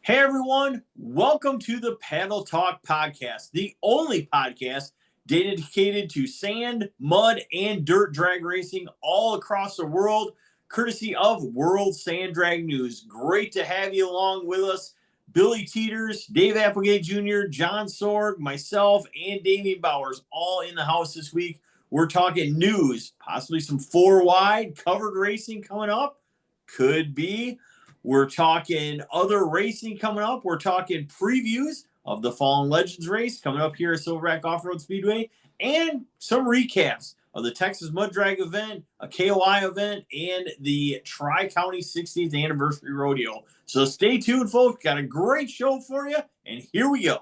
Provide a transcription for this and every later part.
Hey everyone, welcome to the Paddle Talk Podcast, the only podcast dedicated to sand, mud, and dirt drag racing all across the world, courtesy of World Sand Drag News. Great to have you along with us. Billy Teeters, Dave Applegate Jr., John Sorg, myself, and Damian Bowers all in the house this week. We're talking news, possibly some four wide covered racing coming up. Could be. We're talking other racing coming up. We're talking previews of the Fallen Legends race coming up here at Silverback Offroad Speedway and some recaps of the Texas Mud Drag event, a KOI event, and the Tri-County 60th Anniversary Rodeo. So stay tuned, folks. Got a great show for you, and here we go.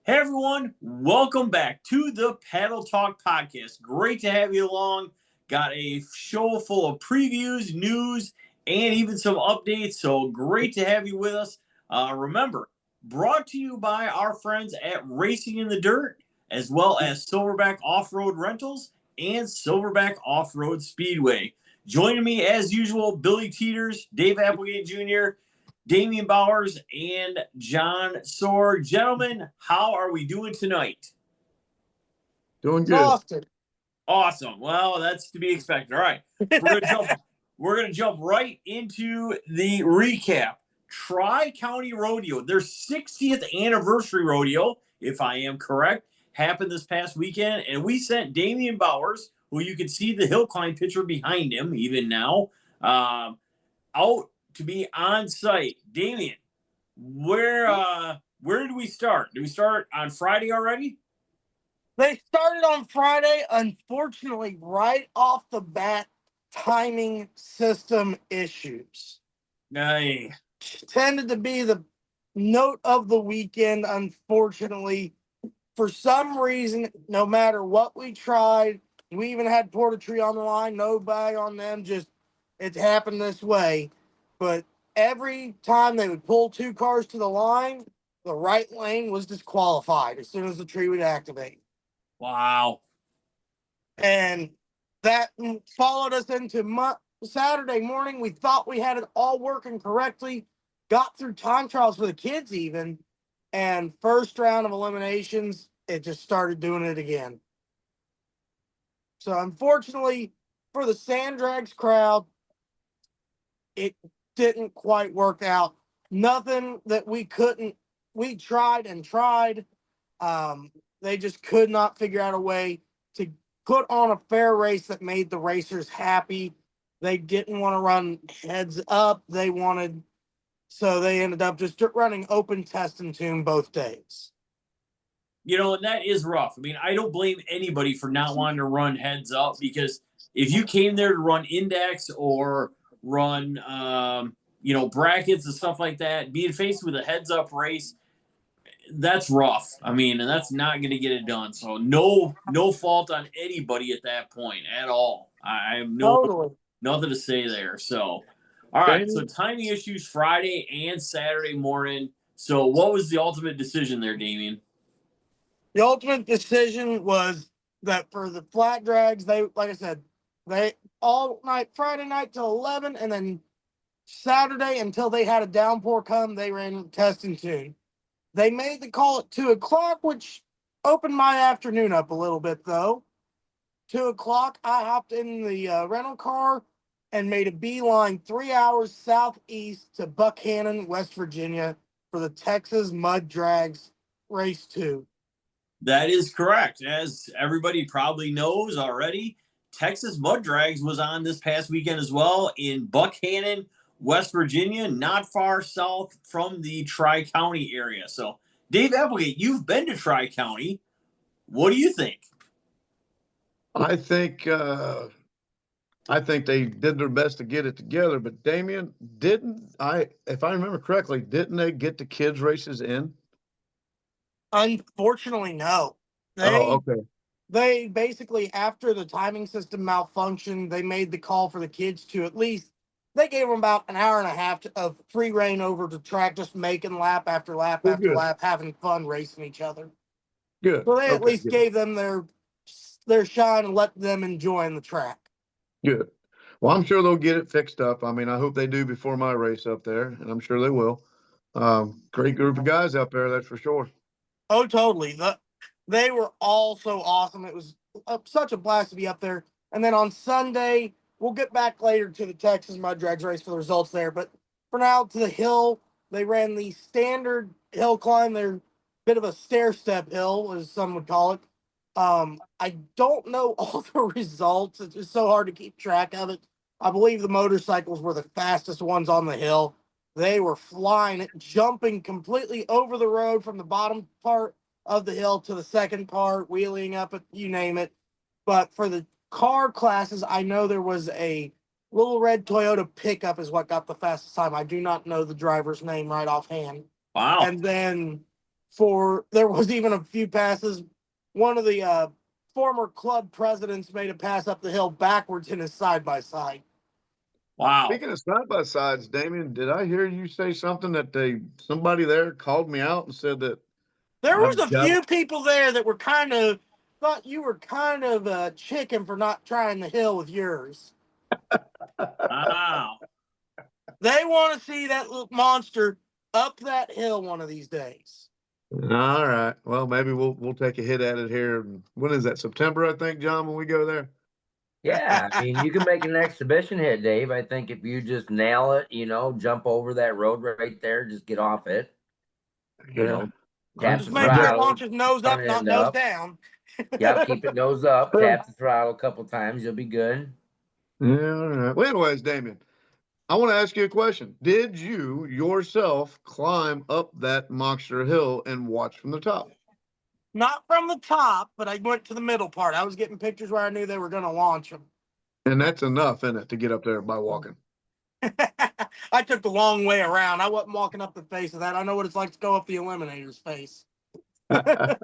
Hey, everyone. Welcome back to the Paddle Talk Podcast. Great to have you along. Got a show full of previews, news, and even some updates. So great to have you with us. Remember, brought to you by our friends at Racing in the Dirt, as well as Silverback Off-Road Rentals and Silverback Off-Road Speedway. Joining me, as usual, Billy Teeters, Dave Applegate Jr., Damian Bowers, and John Sorg. Gentlemen, how are we doing tonight? Doing good. Awesome. Well, that's to be expected. All right. We're gonna jump right into the recap. Tri-County Rodeo, their 60th anniversary rodeo, if I am correct, happened this past weekend, and we sent Damian Bowers, who you can see the hill climb picture behind him even now, out to be on site. Damian, where did we start? Did we start on Friday already? They started on Friday. Unfortunately, right off the bat, timing system issues tended to be the note of the weekend. Unfortunately, for some reason, no matter what we tried, we even had Portatree on the line, no bag on them, just it happened this way. But every time they would pull two cars to the line, the right lane was disqualified as soon as the tree would activate. Wow. And that followed us into Saturday morning. We thought we had it all working correctly, got through time trials for the kids even, and first round of eliminations, it just started doing it again. So unfortunately for the Sand Drags crowd, it didn't quite work out. Nothing that we tried and tried. They just could not figure out a way to put on a fair race that made the racers happy. They didn't want to run heads up. So they ended up just running open test and tune both days. You know, and that is rough. I mean, I don't blame anybody for not wanting to run heads up, because if you came there to run index or run, brackets and stuff like that, being faced with a heads up race, that's rough. I mean, and that's not going to get it done. So no fault on anybody at that point at all. I have nothing to say there. So, all right. So timing issues Friday and Saturday morning. So what was the ultimate decision there, Damian? The ultimate decision was that for the flat drags, they all night, Friday night till 11, and then Saturday until they had a downpour come, they ran test and tune. They made the call at 2 o'clock, which opened my afternoon up a little bit, though. 2 o'clock, I hopped in the rental car and made a beeline 3 hours southeast to Buckhannon, West Virginia for the Texas Mud Drags Race 2. That is correct. As everybody probably knows already, Texas Mud Drags was on this past weekend as well in Buckhannon, West Virginia, not far south from the Tri-County area. So, Dave Applegate, you've been to Tri-County. What do you think? I think they did their best to get it together, but Damian, if I remember correctly, didn't they get the kids races in? Unfortunately, no. Okay. They basically, after the timing system malfunctioned, they made the call for the kids to at least, they gave them about an hour and a half of free reign over the track, just making lap after lap after lap, having fun racing each other. Good. So they at least gave them their shine and let them enjoy the track. Good. Well, I'm sure they'll get it fixed up. I mean, I hope they do before my race up there, and I'm sure they will. Great group of guys out there, that's for sure. Oh, totally. They were all so awesome. It was such a blast to be up there. And then on Sunday, we'll get back later to the Texas Mud Drags race for the results there. But for now, to the hill, they ran the standard hill climb. They're a bit of a stair step hill, as some would call it. I don't know all the results. It's just so hard to keep track of it. I believe the motorcycles were the fastest ones on the hill. They were flying it, jumping completely over the road from the bottom part of the hill to the second part, wheeling up it, you name it. But for the car classes, I know there was a little red Toyota pickup is what got the fastest time. I do not know the driver's name right offhand. Wow. And then there was even a few passes. One of the former club presidents made a pass up the hill backwards in his side-by-side. Wow. Speaking of side-by-sides, Damian, did I hear you say something that somebody there called me out and said that There was a I've got- few people there that were thought you were kind of a chicken for not trying the hill with yours. Wow. They want to see that little monster up that hill one of these days. All right. Well, maybe we'll take a hit at it here. When is that? September, I think, John, when we go there? Yeah, I mean, you can make an exhibition hit, Dave. I think if you just nail it, jump over that road right there, just get off it. Yeah. Tap Just the make sure it throttle, launches nose up, front not end nose up. down. Yep, keep it nose up. Tap the throttle a couple times, you'll be good. Yeah, all right. Well, anyways, Damian, I want to ask you a question. Did you yourself climb up that monster hill and watch from the top? Not from the top, but I went to the middle part. I was getting pictures where I knew they were going to launch them. And that's enough, isn't it, to get up there by walking? I took the long way around. I wasn't walking up the face of that. I know what it's like to go up the Eliminator's face. But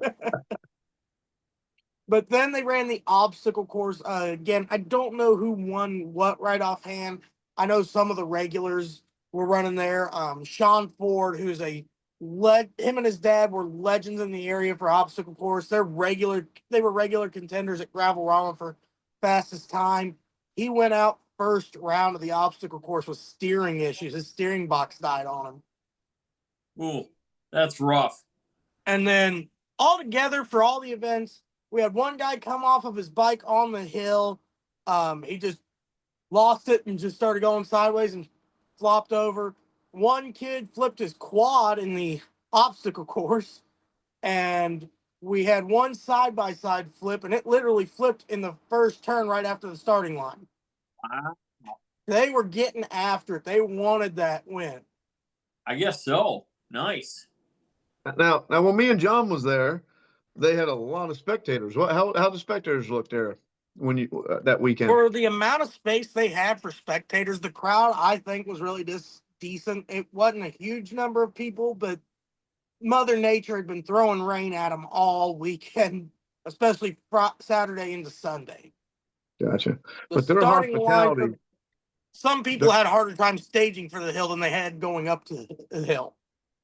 then they ran the obstacle course. Again, I don't know who won what right offhand. I know some of the regulars were running there. Sean Ford, who's him and his dad were legends in the area for obstacle course. They were regular contenders at Gravel Rama for fastest time. He went out first round of the obstacle course with steering issues. His steering box died on him. Ooh, that's rough. And then all together for all the events, we had one guy come off of his bike on the hill. He just lost it and just started going sideways and flopped over. One kid flipped his quad in the obstacle course. And we had one side-by-side flip, and it literally flipped in the first turn right after the starting line. Wow. They were getting after it. They wanted that win. I guess so. Nice. Now, when me and John was there, they had a lot of spectators. How the spectators look there when you that weekend? For the amount of space they had for spectators, the crowd, I think, was really decent. It wasn't a huge number of people, but Mother Nature had been throwing rain at them all weekend, especially Saturday into Sunday. Gotcha. The But their starting line, hospitality, some people had a harder time staging for the hill than they had going up to the hill.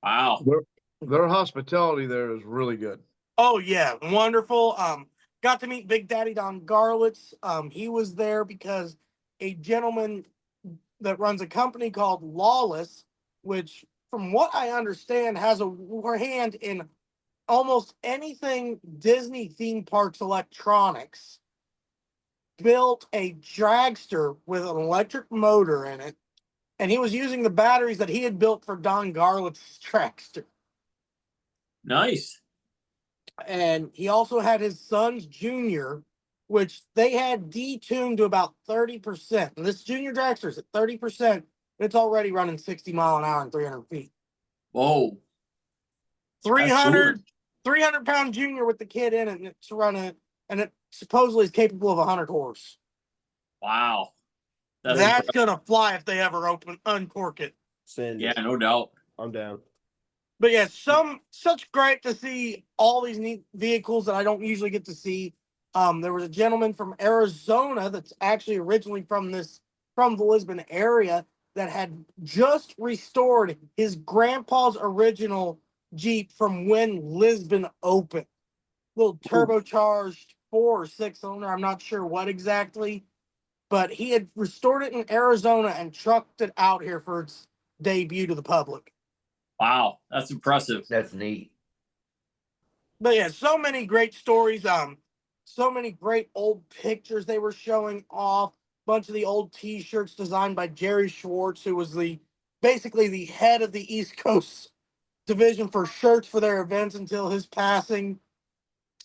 Wow. their hospitality there is really good. Oh yeah, wonderful. Got to meet Big Daddy Don Garlitz. He was there because a gentleman that runs a company called Lawless, which, from what I understand, has a hand in almost anything Disney theme parks electronics, built a dragster with an electric motor in it, and he was using the batteries that he had built for Don Garlitz's dragster. Nice. And he also had his son's Junior, which they had detuned to about 30%. And this Junior dragster's at 30%. It's already running 60 mile an hour and 300 feet. Whoa. 300 pound Junior with the kid in it, and it's running, and it supposedly is capable of 100 horse. Wow. That's gonna fly if they ever uncork it. Send Yeah, it. no doubt. I'm down. But yeah, such great to see all these neat vehicles that I don't usually get to see. There was a gentleman from Arizona that's actually originally from the Lisbon area that had just restored his grandpa's original Jeep from when Lisbon opened. Little turbocharged 4 or 6 cylinder, I'm not sure what exactly, but he had restored it in Arizona and trucked it out here for its debut to the public. Wow, that's impressive. That's neat. But yeah, so many great stories. So many great old pictures they were showing off. Bunch of the old T-shirts designed by Jerry Schwartz, who was basically the head of the East Coast division for shirts for their events until his passing.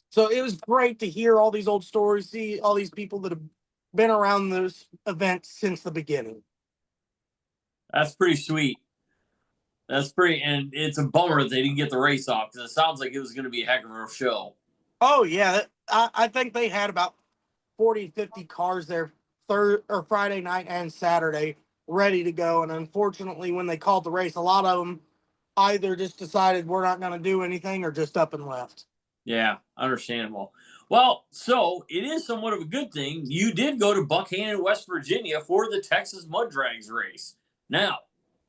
So it was great to hear all these old stories, see all these people that have been around those events since the beginning. That's pretty sweet. That's pretty, and it's a bummer that they didn't get the race off because it sounds like it was going to be a heck of a show. Oh yeah, I think they had about 40, 50 cars there Friday night and Saturday ready to go. And unfortunately, when they called the race, a lot of them either just decided we're not going to do anything or just up and left. Yeah, understandable. Well, so it is somewhat of a good thing you did go to Buckhannon, West Virginia for the Texas Mud Drags race. Now,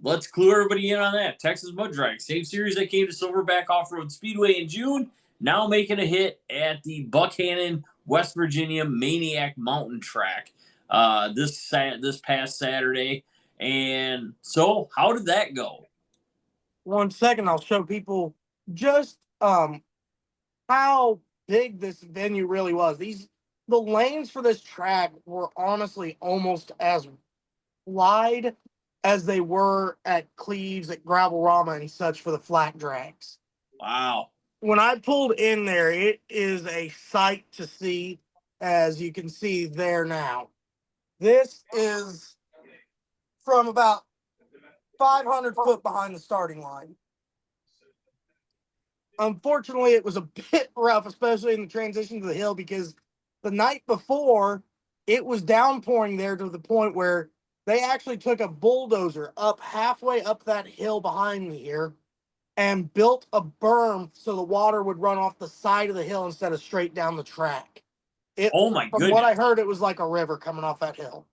let's clue everybody in on that. Texas Mud Drags, same series that came to Silverback Offroad Speedway in June, now making a hit at the Buckhannon, West Virginia Maniac Mountain track this past Saturday. And so, how did that go? 1 second, I'll show people just how big this venue really was. The lanes for this track were honestly almost as wide as they were at Cleves, at Gravel-Rama and such for the flat drags. Wow. When I pulled in there, it is a sight to see, as you can see there now. This is from about 500 foot behind the starting line. Unfortunately, it was a bit rough, especially in the transition to the hill, because the night before, it was downpouring there to the point where they actually took a bulldozer up halfway up that hill behind me here and built a berm so the water would run off the side of the hill instead of straight down the track. Oh my From what I goodness. heard, it was like a river coming off that hill.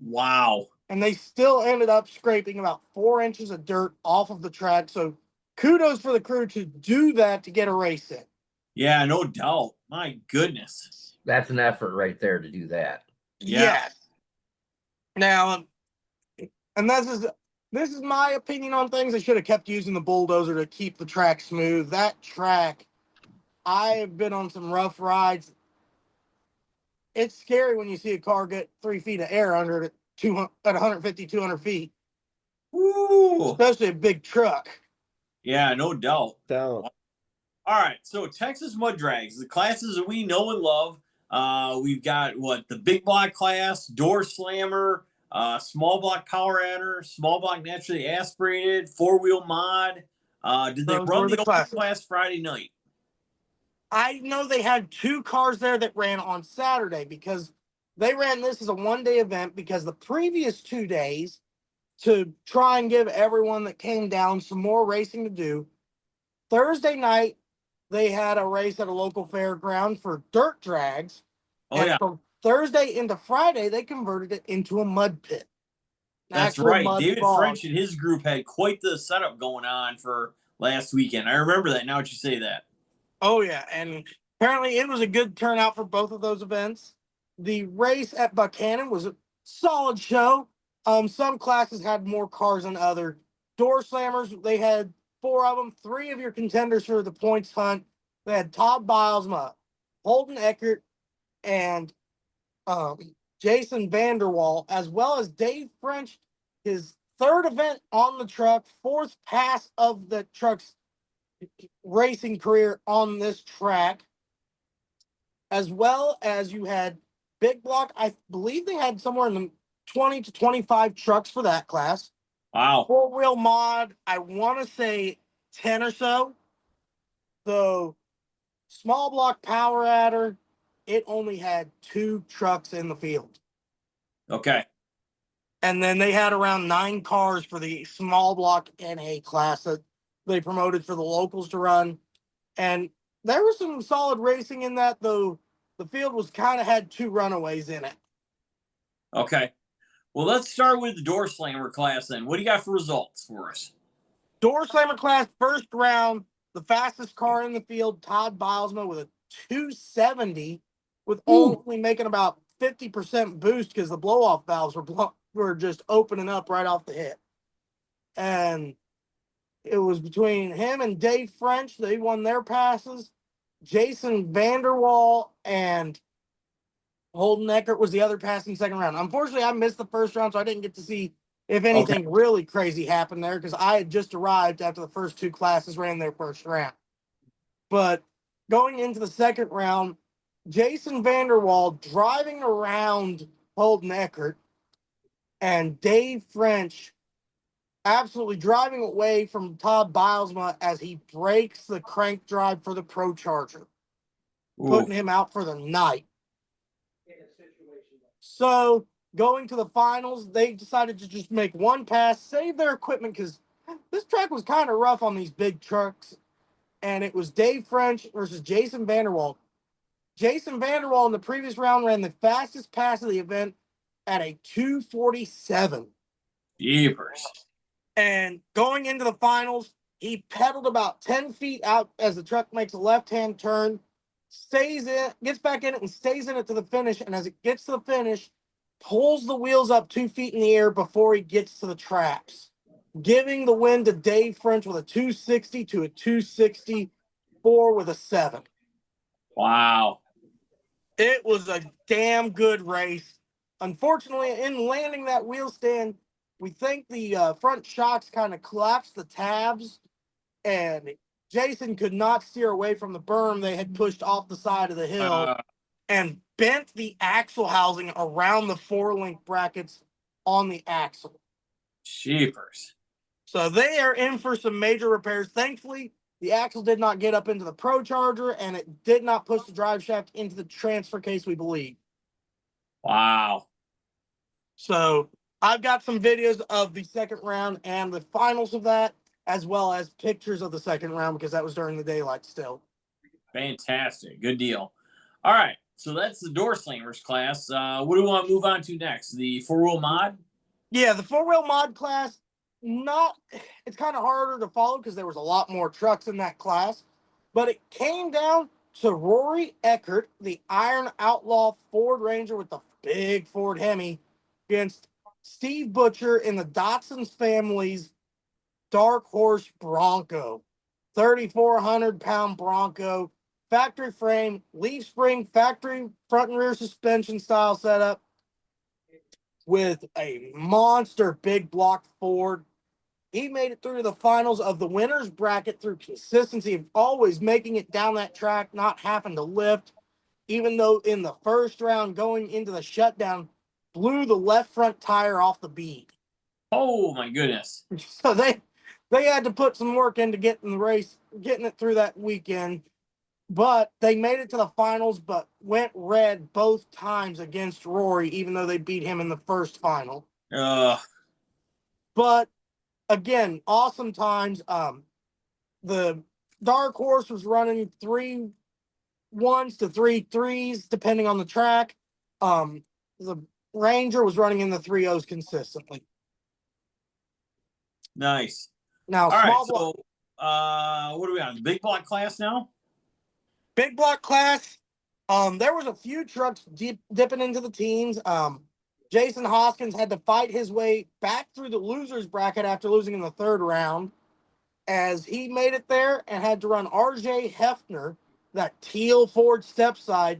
Wow. And they still ended up scraping about 4 inches of dirt off of the track. So kudos for the crew to do that to get a race in. Yeah, no doubt. My goodness. That's an effort right there to do that. Yeah. Yes. Now, and this is my opinion on things. They should have kept using the bulldozer to keep the track smooth. That track, I've been on some rough rides. It's scary when you see a car get 3 feet of air under it at 150, 200 feet. Ooh. Especially a big truck. Yeah, no doubt. Down. All right, so Texas Mud Drags, the classes that we know and love. We've got the big block class, door slammer, small block power adder, small block naturally aspirated, 4-wheel mod. Did they Those run were the the open classes. class Friday night? I know they had 2 cars there that ran on Saturday because they ran this as a 1-day event because the previous 2 days, to try and give everyone that came down some more racing to do, Thursday night, they had a race at a local fairground for dirt drags. Oh, and yeah. from Thursday into Friday, they converted it into a mud pit. That's right. David French and his group had quite the setup going on for last weekend. I remember that now that you say that. Oh, yeah. And apparently it was a good turnout for both of those events. The race at Buckhannon was a solid show. Some classes had more cars than other. Door slammers, they had 4 of them, 3 of your contenders for the points hunt. They had Todd Bilesma, Holden Eckert, and Jason Vanderwall, as well as Dave French, his 3rd event on the truck, 4th pass of the truck's racing career on this track, as well as you had big block. I believe they had somewhere in the 20 to 25 trucks for that class. Wow. 4-wheel mod, I want to say 10 or so. The small block power adder, it only had 2 trucks in the field. Okay. And then they had around 9 cars for the small block NA class that they promoted for the locals to run. And there was some solid racing in that, though the field was kind of had 2 runaways in it. Okay. Well, let's start with the door slammer class then. What do you got for results for us? Door slammer class, first round, the fastest car in the field, Todd Bilesma, with a 270, with only making about 50% boost because the blow-off valves were just opening up right off the hit. And it was between him and Dave French. They won their passes. Jason Vanderwall and Holden Eckert was the other passing second round. Unfortunately, I missed the first round, so I didn't get to see if anything really crazy happened there because I had just arrived after the first two classes ran their first round. But going into the second round, Jason Vanderwall driving around Holden Eckert and Dave French absolutely driving away from Todd Bilesma as he breaks the crank drive for the Pro Charger, putting him out for the night. So going to the finals, they decided to just make one pass, save their equipment because this track was kind of rough on these big trucks. And it was Dave French versus Jason Vanderwall. Jason Vanderwall in the previous round ran the fastest pass of the event at a 2:47. Jeepers. And going into the finals, he pedaled about 10 feet out as the truck makes a left-hand turn, stays in, gets back in it and stays in it to the finish. And as it gets to the finish, pulls the wheels up 2 feet in the air before he gets to the traps, giving the win to Dave French with a 260 to a 264 with a 7. Wow. It was a damn good race. Unfortunately, in landing that wheel stand, we think the front shocks kind of collapsed the tabs, and Jason could not steer away from the berm they had pushed off the side of the hill and bent the axle housing around the 4-link brackets on the axle. Jeepers. So they are in for some major repairs. Thankfully, the axle did not get up into the Pro Charger, and it did not push the drive shaft into the transfer case, we believe. Wow. So I've got some videos of the second round and the finals of that, as well as pictures of the second round because that was during the daylight still. Fantastic. Good deal. All right. So that's the door slammers class. What do we want to move on to next? The four-wheel mod? Yeah, the four-wheel mod class, it's kind of harder to follow because there was a lot more trucks in that class. But it came down to Rory Eckert, the Iron Outlaw Ford Ranger with the big Ford Hemi, against Steve Butcher in the Dotson's family's Dark Horse Bronco. 3,400-pound Bronco, factory frame, leaf spring, factory front and rear suspension style setup with a monster big block Ford. He made it through the finals of the winner's bracket through consistency of always making it down that track, not having to lift, even though in the first round going into the shutdown, blew the left front tire off the bead. Oh, my goodness. So they had to put some work into getting the race, getting it through that weekend. But they made it to the finals, but went red both times against Rory, even though they beat him in the first final. But again, awesome times. The Dark Horse was running 3 1s to 3 3s, depending on the track. The Ranger was running in the 3 0s consistently. Nice. Now, all right. block. So, what are we on? Big block class now? Big block class. There was a few trucks dipping into the teens. Jason Hoskins had to fight his way back through the losers bracket after losing in the third round, as he made it there and had to run RJ Hefner, that teal Ford step side,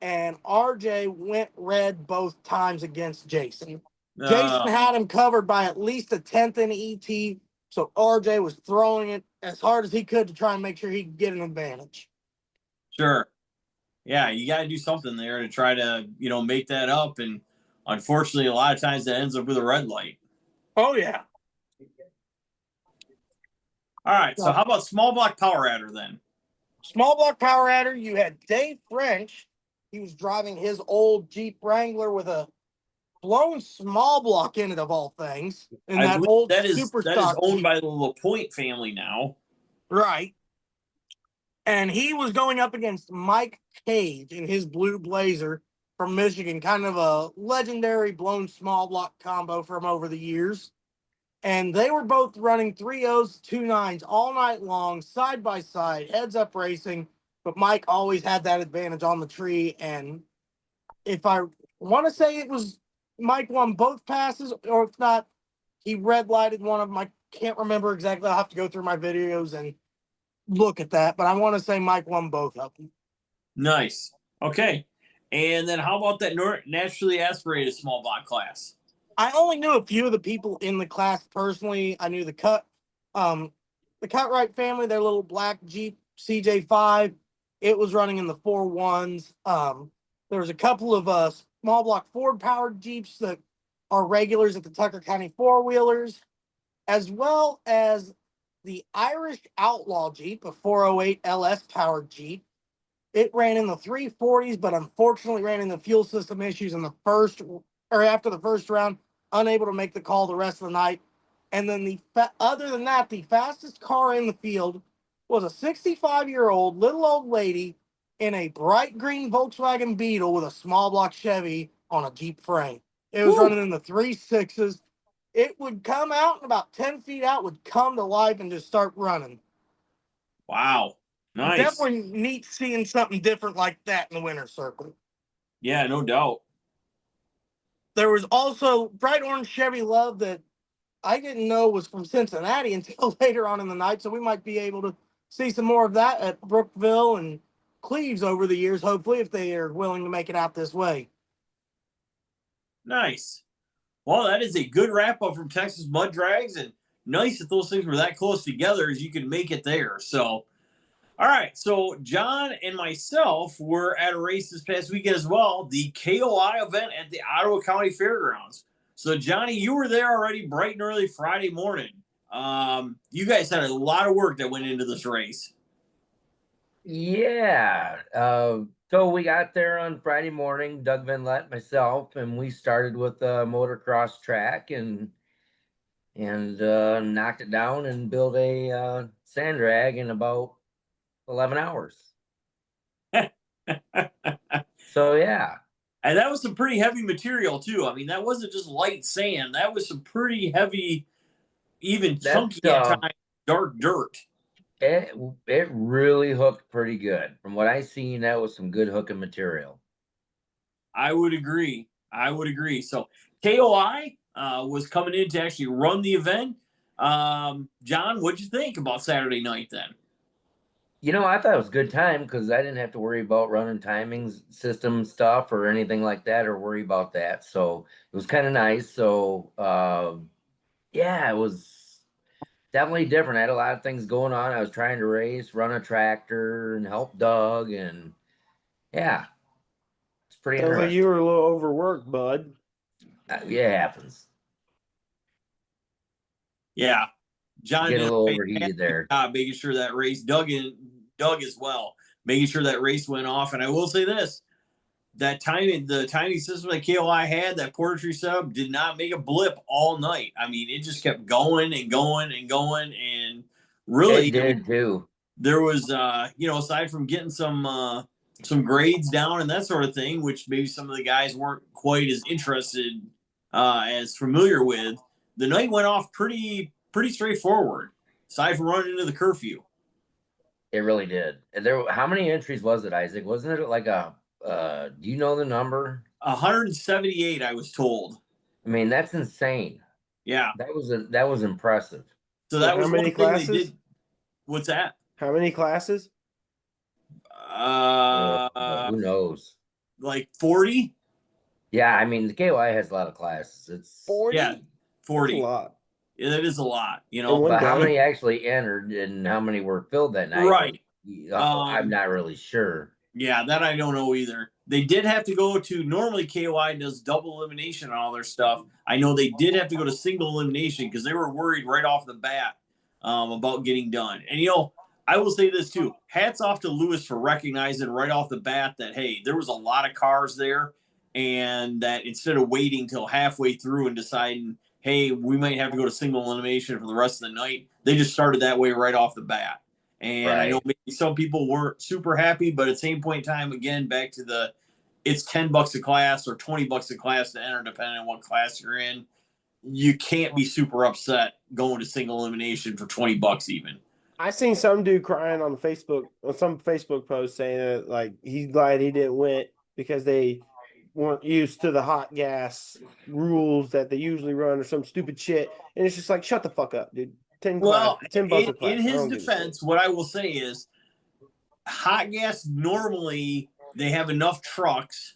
and RJ went red both times against Jason. Jason had him covered by at least a 10th in ET, so RJ was throwing it as hard as he could to try and make sure he could get an advantage. Sure. Yeah, you got to do something there to try to, make that up. And unfortunately, a lot of times that ends up with a red light. Oh, yeah. All right. So how about small block power adder then? Small block power adder, you had Dave French. He was driving his old Jeep Wrangler with a blown small block in it, of all things. And that old that is owned Jeep by the LaPointe family now. Right. And he was going up against Mike Cage in his blue Blazer from Michigan, kind of a legendary blown small block combo from over the years. And they were both running 3.0s, 2.9s all night long, side by side, heads up racing. But Mike always had that advantage on the tree. And if I want to say it was Mike won both passes, or if not, he red lighted one of my can't remember exactly. I'll have to go through my videos and look at that. But I want to say Mike won both of them. Nice. Okay. And then how about that naturally aspirated small block class? I only knew a few of the people in the class personally. I knew the Cutright family, their little black Jeep CJ5. It was running in the 4.1s. There was a couple of small block Ford powered Jeeps that are regulars at the Tucker County four wheelers, as well as the Irish Outlaw Jeep, a 408 LS powered Jeep. It ran in the 340s, but unfortunately ran into fuel system issues in the after the first round, unable to make the call the rest of the night. And then other than that, the fastest car in the field was a 65-year-old little old lady in a bright green Volkswagen Beetle with a small block Chevy on a Jeep frame. It was running in the 3.6s. It would come out and about 10 feet out would come to life and just start running. Wow. Nice. Definitely neat seeing something different like that in the winter circle. Yeah, no doubt. There was also bright orange Chevy Love that I didn't know was from Cincinnati until later on in the night. So we might be able to see some more of that at Brookville and Cleves over the years, hopefully, if they are willing to make it out this way. Nice. Well, that is a good wrap up from Texas Mud Drags, and nice that those things were that close together as you can make it there. So, all right. So, John and myself were at a race this past weekend as well, the KOI event at the Ottawa County Fairgrounds. So, Johnny, you were there already bright and early Friday morning. You guys had a lot of work that went into this race. Yeah. So we got there on Friday morning, Doug Van Lett, myself, and we started with a motocross track and knocked it down and built a sand drag in about 11 hours. So yeah. And that was some pretty heavy material too. I mean, that wasn't just light sand. That was some pretty heavy, even chunky at times, dark dirt. It really hooked pretty good. From what I seen, that was some good hooking material. I would agree. So KOI was coming in to actually run the event. John, what'd you think about Saturday night then? I thought it was a good time because I didn't have to worry about running timings system stuff or anything like that or worry about that. So it was kind of nice. So yeah, it was definitely different. I had a lot of things going on. I was trying to race, run a tractor, and help Doug, and yeah, it's pretty Sounds interesting. like you were a little overworked, bud. Yeah, it happens. Yeah, John Get did a little overheated there. making sure that race, Doug as well, making sure that race went off. And I will say this: the timing system that KOI had, that portrait sub, did not make a blip all night. I mean, it just kept going and going and going, and really, It did too. there was, aside from getting some grades down and that sort of thing, which maybe some of the guys weren't quite as interested, as familiar with, the night went off pretty straightforward, aside from running into the curfew. It really did. And how many entries was it, Isaac? Wasn't it like do you know the number? 178, I was told. I mean, that's insane. Yeah. That was impressive. So that was how many one thing classes? they did. What's that? How many classes? Who knows? Like 40? Yeah, I mean, the KOI has a lot of classes. It's 40? Yeah, 40. That's a lot. Yeah, that is a lot, But how many actually entered and how many were filled that night? Right. I'm not really sure. Yeah, that I don't know either. They did have to go to, normally KOI does double elimination on all their stuff. I know they did have to go to single elimination because they were worried right off the bat about getting done. And, I will say this too. Hats off to Lewis for recognizing right off the bat that, hey, there was a lot of cars there, and that instead of waiting till halfway through and deciding, hey, we might have to go to single elimination for the rest of the night, they just started that way right off the bat. And right. I know maybe some people weren't super happy, but at the same point in time, again, back to it's $10 a class or $20 a class to enter, depending on what class you're in. You can't be super upset going to single elimination for $20 even. I seen some dude crying on some Facebook post saying that, like, he's glad he didn't win because they weren't used to the hot gas rules that they usually run or some stupid shit. And it's just like, shut the fuck up, dude. Well, 10 bucks a class. in I his don't give a shit. defense, what I will say is hot gas, normally they have enough trucks,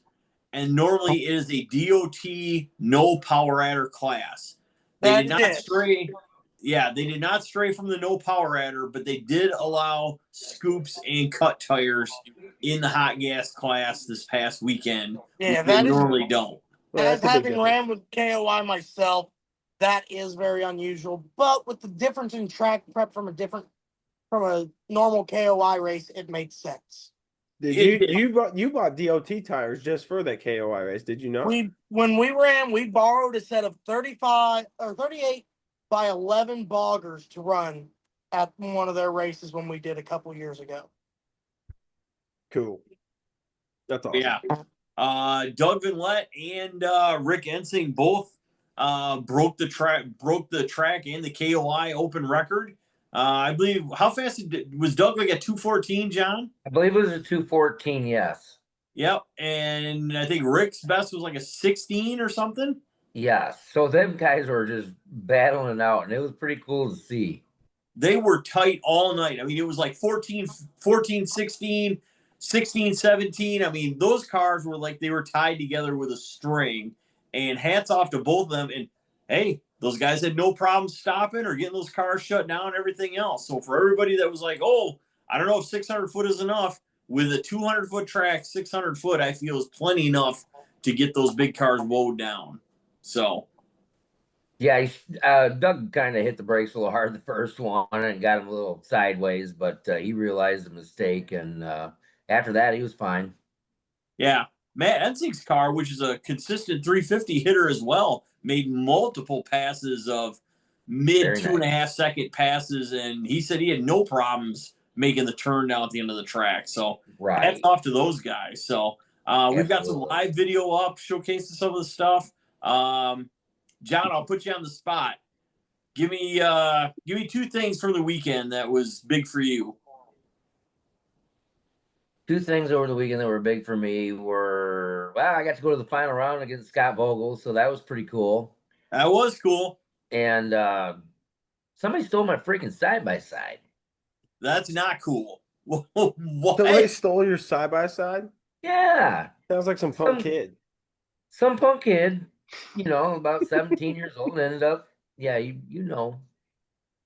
and normally it is a DOT no power adder class. They did not stray. Yeah, they did not stray from the no power adder, but they did allow scoops and cut tires in the hot gas class this past weekend. Yeah, which that they is normally don't. Well, as that's a big having difference. ran with KOI myself, that is very unusual. But with the difference in track prep from a normal KOI race, it makes sense. Did you bought DOT tires just for that KOI race? Did you not? When we ran, we borrowed a set of 35 or 38 by 11 boggers to run at one of their races when we did a couple years ago. Cool. That's awesome. Yeah. Doug Vinlett and Rick Ensing both broke the track and the KOI open record. I believe, how fast was Doug, like at 2:14, John? I believe it was a 2:14, yes. Yep. And I think Rick's best was like a 16 or something. Yes. So them guys were just battling it out, and it was pretty cool to see. They were tight all night. I mean, it was like 14, 16, 16, 17. I mean, those cars were like they were tied together with a string. And hats off to both of them. And hey, those guys had no problem stopping or getting those cars shut down and everything else. So for everybody that was like, oh, I don't know if 600 foot is enough, with a 200-foot track, 600 foot, I feel is plenty enough to get those big cars mowed down. So. Yeah, Doug kind of hit the brakes a little hard the first one and got him a little sideways, but he realized the mistake, and after that, he was fine. Yeah. Matt Ensing's car, which is a consistent 350 hitter as well, made multiple passes of mid 2.5 second passes, and he said he had no problems making the turn down at the end of the track. So hats off to those guys. So we've got some live video up showcasing some of the stuff. John, I'll put you on the spot. Give me 2 things from the weekend that was big for you. 2 things over the weekend that were big for me were, well, I got to go to the final round against Scott Vogel, so that was pretty cool. That was cool. And somebody stole my freaking side-by-side. That's not cool. What? Somebody stole your side-by-side? Yeah. Sounds like some punk kid. Some punk kid, about 17 years old, ended up, yeah, you know.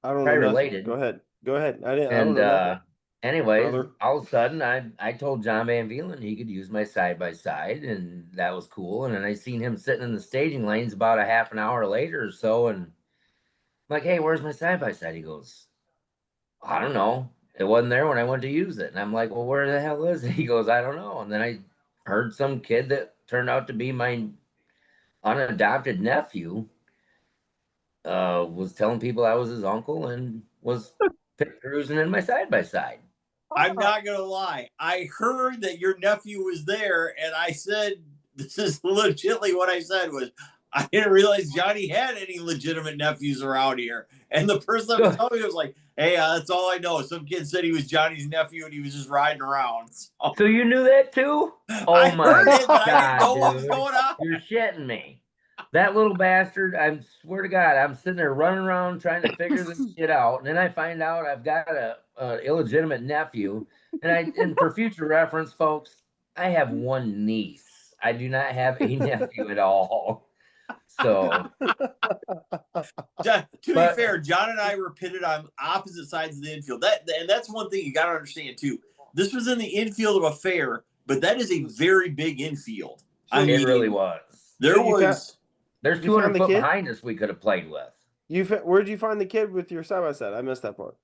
I don't know. Related. Go ahead. I don't know. Anyways, all of a sudden, I told John Van Vielen he could use my side-by-side, and that was cool. And then I seen him sitting in the staging lanes about a half an hour later or so, and I'm like, hey, where's my side-by-side? He goes, I don't know. It wasn't there when I went to use it. And I'm like, well, where the hell is it? He goes, I don't know. And then I heard some kid that turned out to be my unadopted nephew was telling people I was his uncle and was cruising in my side-by-side. I'm not going to lie. I heard that your nephew was there, and I said, this is legitimately what I said was, I didn't realize Johnny had any legitimate nephews around here. And the person that was telling me was like, hey, that's all I know. Some kid said he was Johnny's nephew and he was just riding around. So you knew that too? Oh I my heard it, but God, I didn't know dude. what was going on. You're shitting me. That little bastard, I swear to God, I'm sitting there running around trying to figure this shit out. And then I find out I've got a illegitimate nephew. And for future reference, folks, I have one niece. I do not have a nephew at all. So, to be fair, John and I were pitted on opposite sides of the infield. And that's one thing you got to understand too. This was in the infield of a fair, but that is a very big infield. I mean, it really was. There's 200 foot behind us we could have played with. Where'd you find the kid with your side-by-side? I missed that part.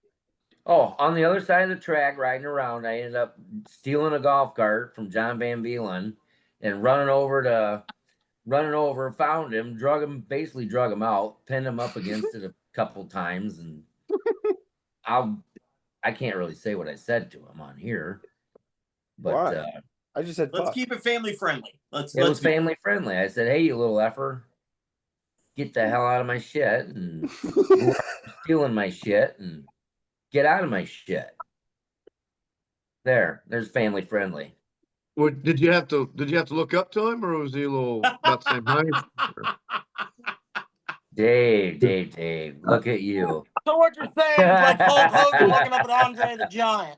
Oh, on the other side of the track, riding around, I ended up stealing a golf cart from John Van Vielen and running over, found him, basically drug him out, pinned him up against it a couple times, and I can't really say what I said to him on here, but I just said, let's keep it family friendly. It was family friendly. I said, hey, you little effer, get the hell out of my shit, and stealing my shit, and get out of my shit. There's family friendly. Well, did you have to look up to him, or was he a little about the same height? Dave, look at you. So what you're saying is like Hulk Hogan looking up at Andre the Giant.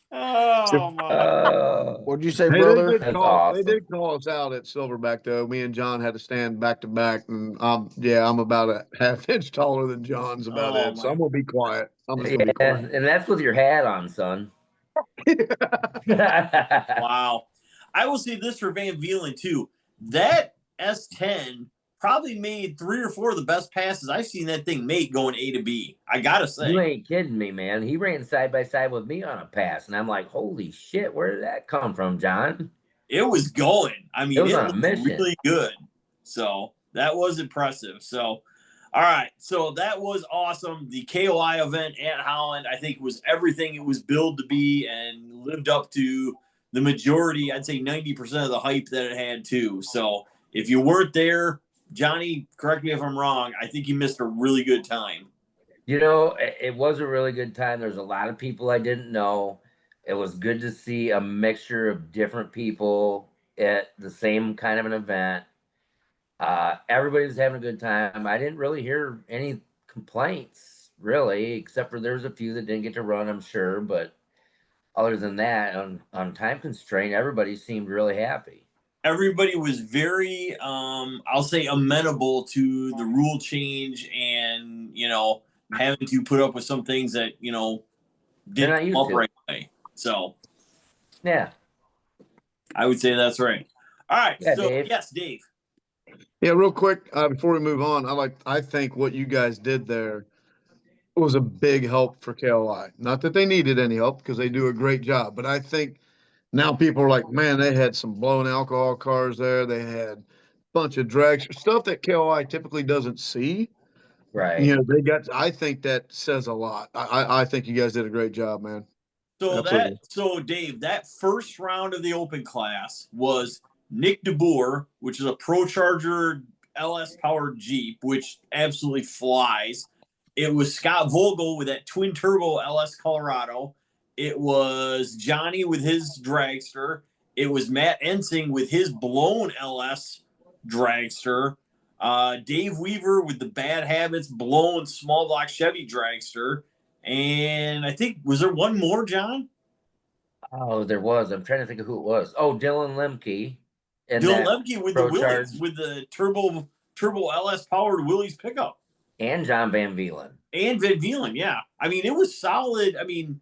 Oh my! What'd you say, Hey, brother? That's they awesome. did call us out at Silverback though. Me and John had to stand back to back, and I'm about a half-inch taller than John's about Oh, it, so my. I'm gonna be quiet. I'm just gonna be quiet. And that's with your hat on, son. Wow. I will say this for Van Vielen too. That S10 probably made 3 or 4 of the best passes I've seen that thing make going A to B. I gotta say. You ain't kidding me, man. He ran side by side with me on a pass, and I'm like, holy shit, where did that come from, John? It was going. I mean, It was on a looked mission. really good. So that was impressive. So, all right. So that was awesome. The KOI event at Holland, I think, was everything it was billed to be and lived up to the majority, I'd say 90% of the hype that it had too. So if you weren't there, Johnny, correct me if I'm wrong, I think you missed a really good time. You know, it was a really good time. There's a lot of people I didn't know. It was good to see a mixture of different people at the same kind of an event. Everybody was having a good time. I didn't really hear any complaints, really, except for there's a few that didn't get to run, I'm sure. But other than that, on time constraint, everybody seemed really happy. Everybody was very I'll say amenable to the rule change and having to put up with some things that They're didn't not come used up to. right away. So Yeah. I would say that's right. All right. Yeah, So Dave. yes, Dave. Yeah, real quick, before we move on, I think what you guys did there was a big help for KOI. Not that they needed any help because they do a great job, but I think now people are like, man, they had some blown alcohol cars there. They had a bunch of drag stuff that KOI typically doesn't see. Right. They got. I think that says a lot. I think you guys did a great job, man. Absolutely. So Dave, that first round of the open class was Nick DeBoer, which is a Pro Charger LS powered Jeep, which absolutely flies. It was Scott Vogel with that twin turbo LS Colorado. It was Johnny with his dragster. It was Matt Ensing with his blown LS dragster. Dave Weaver with the Bad Habits blown small block Chevy dragster. And I think, was there one more, John? Oh, there was. I'm trying to think of who it was. Oh, Dylan Lemke. And Dylan that Lemke with the Pro Willys, Charge with the turbo LS powered Willys pickup. and John Van Vielen. And Van Vielen, yeah. I mean, it was solid. I mean,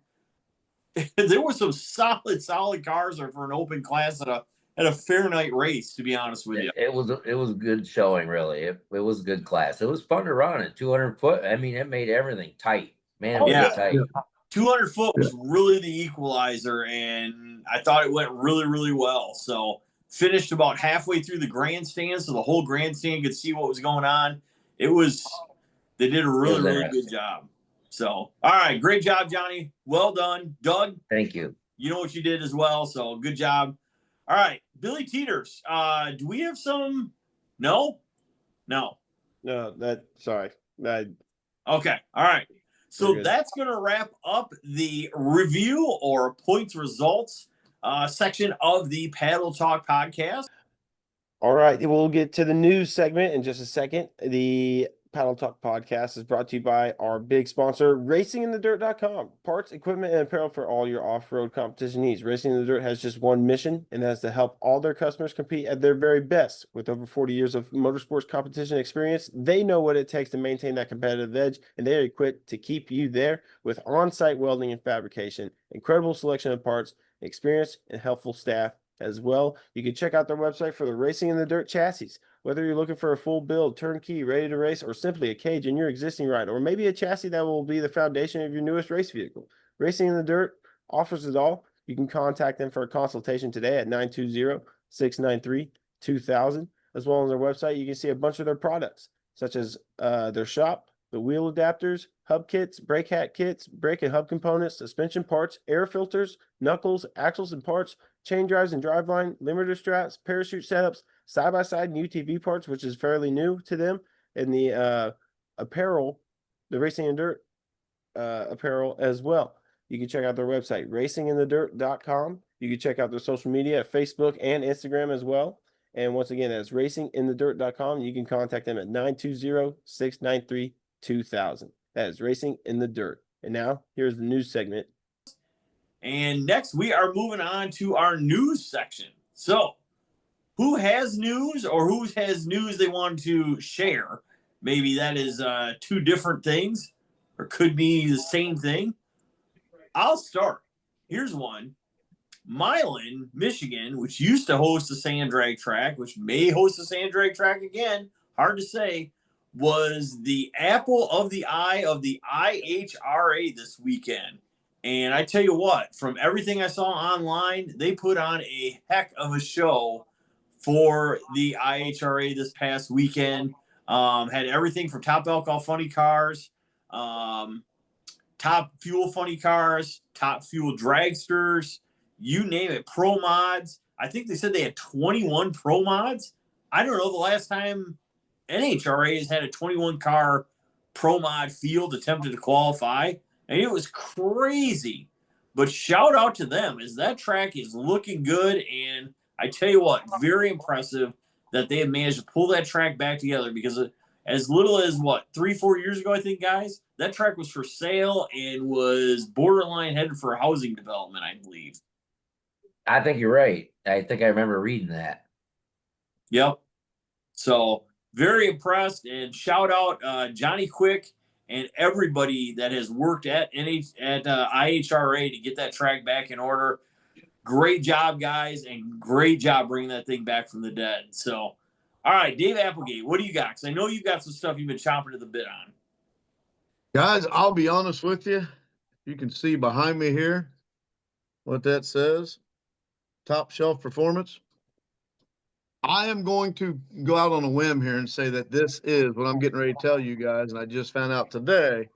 there was some solid cars for an open class at a fair night race, to be honest with you. It was a good showing, really. It was a good class. It was fun to run at 200 foot. I mean, it made everything tight. Man, it was Yeah. tight. 200 foot was really the equalizer, and I thought it went really, really well. So finished about halfway through the grandstand, so the whole grandstand could see what was going on. They did a really, really good job. So, all right, great job, Johnny. Well done. Doug, thank you. You know what you did as well, so good job. All right, Billy Teeters, do we have some? No. Sorry. Okay, all right. So that's going to wrap up the review or points results section of the Paddle Talk podcast. All right, we'll get to the news segment in just a second. The Paddle Talk podcast is brought to you by our big sponsor, RacingInTheDirt.com. Parts, equipment, and apparel for all your off-road competition needs. Racing in the Dirt has just one mission, and that's to help all their customers compete at their very best. With over 40 years of motorsports competition experience, they know what it takes to maintain that competitive edge, and they are equipped to keep you there with on-site welding and fabrication, incredible selection of parts, experienced and helpful staff as well. You can check out their website for the Racing in the Dirt chassis. Whether you're looking for a full build, turnkey, ready to race, or simply a cage in your existing ride, or maybe a chassis that will be the foundation of your newest race vehicle, Racing in the Dirt offers it all. You can contact them for a consultation today at 920-693-2000. As well as their website, you can see a bunch of their products, such as their shop, the wheel adapters, hub kits, brake hat kits, brake and hub components, suspension parts, air filters, knuckles, axles and parts, chain drives and driveline, limiter straps, parachute setups, side-by-side and UTV parts, which is fairly new to them, and the apparel, the Racing and Dirt apparel as well. You can check out their website, racinginthedirt.com. You can check out their social media at Facebook and Instagram as well. And once again, that's racinginthedirt.com. You can contact them at 920-693-2000. That is Racing in the Dirt. And now, here's the news segment. And next, we are moving on to our news section. So, who has news or who has news they want to share? Maybe that is two different things or could be the same thing. I'll start. Here's one. Milan, Michigan, which used to host the sand drag track, which may host the sand drag track again, hard to say, was the apple of the eye of the IHRA this weekend. And I tell you what, from everything I saw online, they put on a heck of a show for the IHRA this past weekend. Had everything from top alcohol funny cars, top fuel funny cars, top fuel dragsters, you name it, pro mods. I think they said they had 21 pro mods. I don't know the last time NHRA has had a 21 car pro mod field attempted to qualify. And it was crazy. But shout out to them as that track is looking good. And I tell you what, very impressive that they have managed to pull that track back together because as little as 3-4 years ago, I think, guys, that track was for sale and was borderline headed for a housing development, I believe. I think you're right. I think I remember reading that. Yep. So very impressed, and shout out Johnny Quick and everybody that has worked at IHRA to get that track back in order. Great job, guys, and great job bringing that thing back from the dead. So, all right, Dave Applegate, what do you got? Because I know you've got some stuff you've been chomping at the bit on. Guys, I'll be honest with you. You can see behind me here what that says. Top shelf performance. I am going to go out on a whim here and say that this is what I'm getting ready to tell you guys, and I just found out today,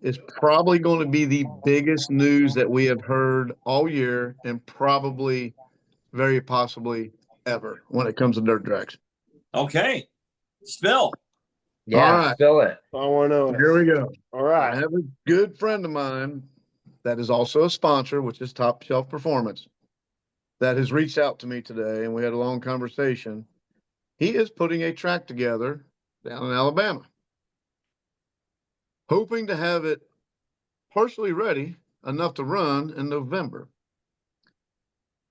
is probably going to be the biggest news that we have heard all year and probably, very possibly, ever when it comes to dirt drags. Okay. Spill. Yeah, All right. spill it. I want to know. Here we go. All I right. have a good friend of mine that is also a sponsor, which is Top Shelf Performance, that has reached out to me today, and we had a long conversation. He is putting a track together down in Alabama, hoping to have it partially ready enough to run in November.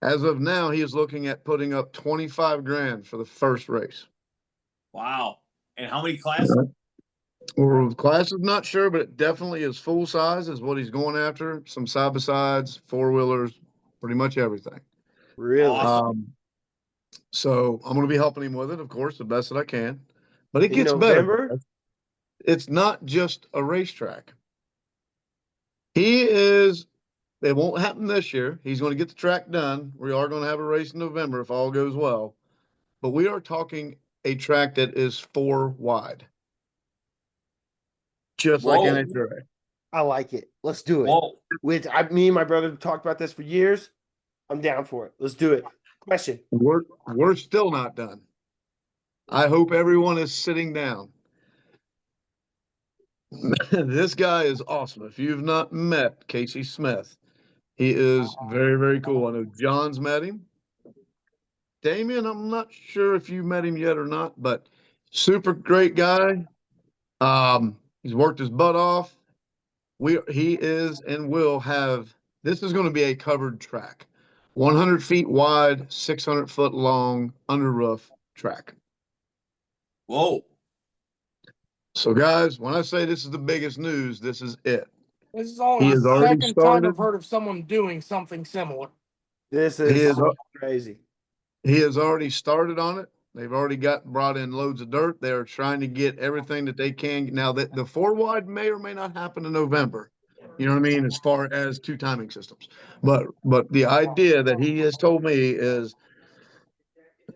As of now, he is looking at putting up 25 grand for the first race. Wow. And how many classes? Well, the class is not sure, but it definitely is full size is what he's going after. Some side-by-sides, four-wheelers, pretty much everything. Really? Awesome. So I'm going to be helping him with it, of course, the best that I can. But it In gets better. November? It's not just a racetrack. It won't happen this year. He's going to get the track done. We are going to have a race in November if all goes well. But we are talking a track that is 4 wide. Just like Whoa. NHRA. I like it. Let's do it. Whoa. Me and my brother talked about this for years. I'm down for it. Let's do it. Question. We're still not done. I hope everyone is sitting down. This guy is awesome. If you've not met Casey Smith, he is very, very cool. I know John's met him. Damian, I'm not sure if you met him yet or not, but super great guy. He's worked his butt off. He is and will have. This is going to be a covered track, 100 feet wide, 600 foot long, under roof track. Whoa. So, guys, when I say this is the biggest news, this is it. This is only He has the already second time started. I've heard of someone doing something similar. This He is is crazy. He has already started on it. They've already brought in loads of dirt. They are trying to get everything that they can. Now that the 4 wide may or may not happen in November, you know what I mean, as far as 2 timing systems. But the idea that he has told me is,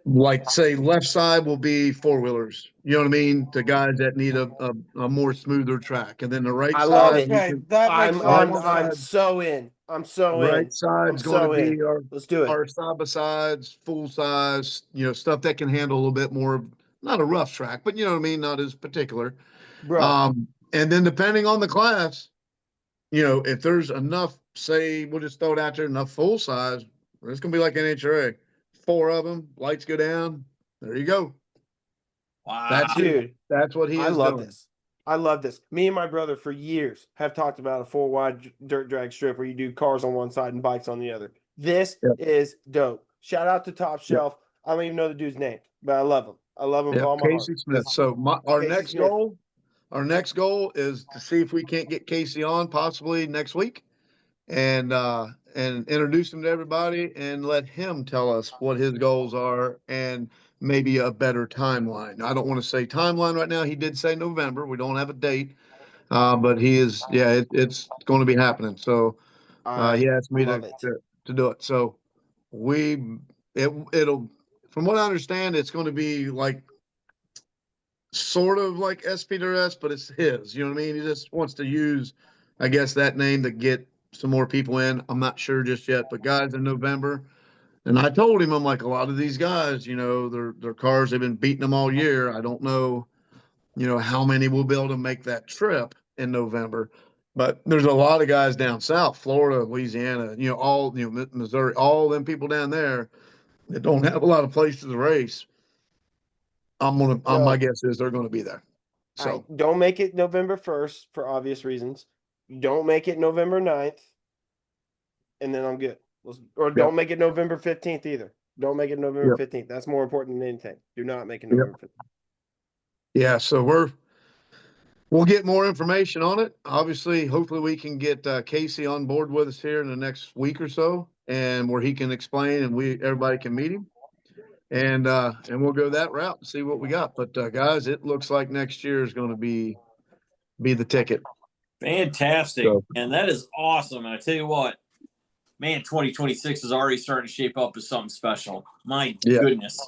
like, say, left side will be 4-wheelers. You know what I mean? To guys that need a more smoother track, and then the right I love side. it. Okay, that makes a lot more I'm sense. so in. I'm so in. Right side's I'm going so to be in. Let's do it. our side-by-sides, full size, stuff that can handle a little bit more, not a rough track, but you know what I mean, not as particular. Bro. And then depending on the class, if there's enough, say, we'll just throw it out there, enough full size, it's going to be like NHRA. 4 of them, lights go down, There you go. Wow. That's Dude, That's what he I is love doing. this. I love this. Me and my brother for years have talked about a 4 wide dirt drag strip where you do cars on one side and bikes on the other. This Yep. is dope. Shout out to Top Yep. Shelf. I don't even know the dude's name, but I love him. I love him with all my heart. Casey Smith. So our Casey next Smith. goal is to see if we can't get Casey on possibly next week and introduce him to everybody and let him tell us what his goals are and maybe a better timeline. I don't want to say timeline right now. He did say November. We don't have a date. But he is, it's going to be happening. So he asked me love it. to do it. So it'll, from what I understand, it's going to be like sort of like S, but it's his. You know what I mean? He just wants to use, I guess, that name to get some more people in. I'm not sure just yet, but guys, in November. And I told him, I'm like, a lot of these guys, their cars, they've been beating them all year. I don't know, how many will be able to make that trip in November. But there's a lot of guys down south, Florida, Louisiana, Missouri, all them people down there that don't have a lot of places to race. My guess is they're gonna be there. So don't make it November 1st for obvious reasons. Don't make it November 9th, and then I'm good. Don't make it November 15th either. Don't make it November 15th. That's more important than anything. Do not make it November 15th. Yeah, so we'll get more information on it. Obviously, hopefully we can get Casey on board with us here in the next week or so, and where he can explain and everybody can meet him. And we'll go that route and see what we got. But guys, it looks like next year is going to be the ticket. Fantastic. So, and that is awesome. And I tell you what, man, 2026 is already starting to shape up as something special. My goodness.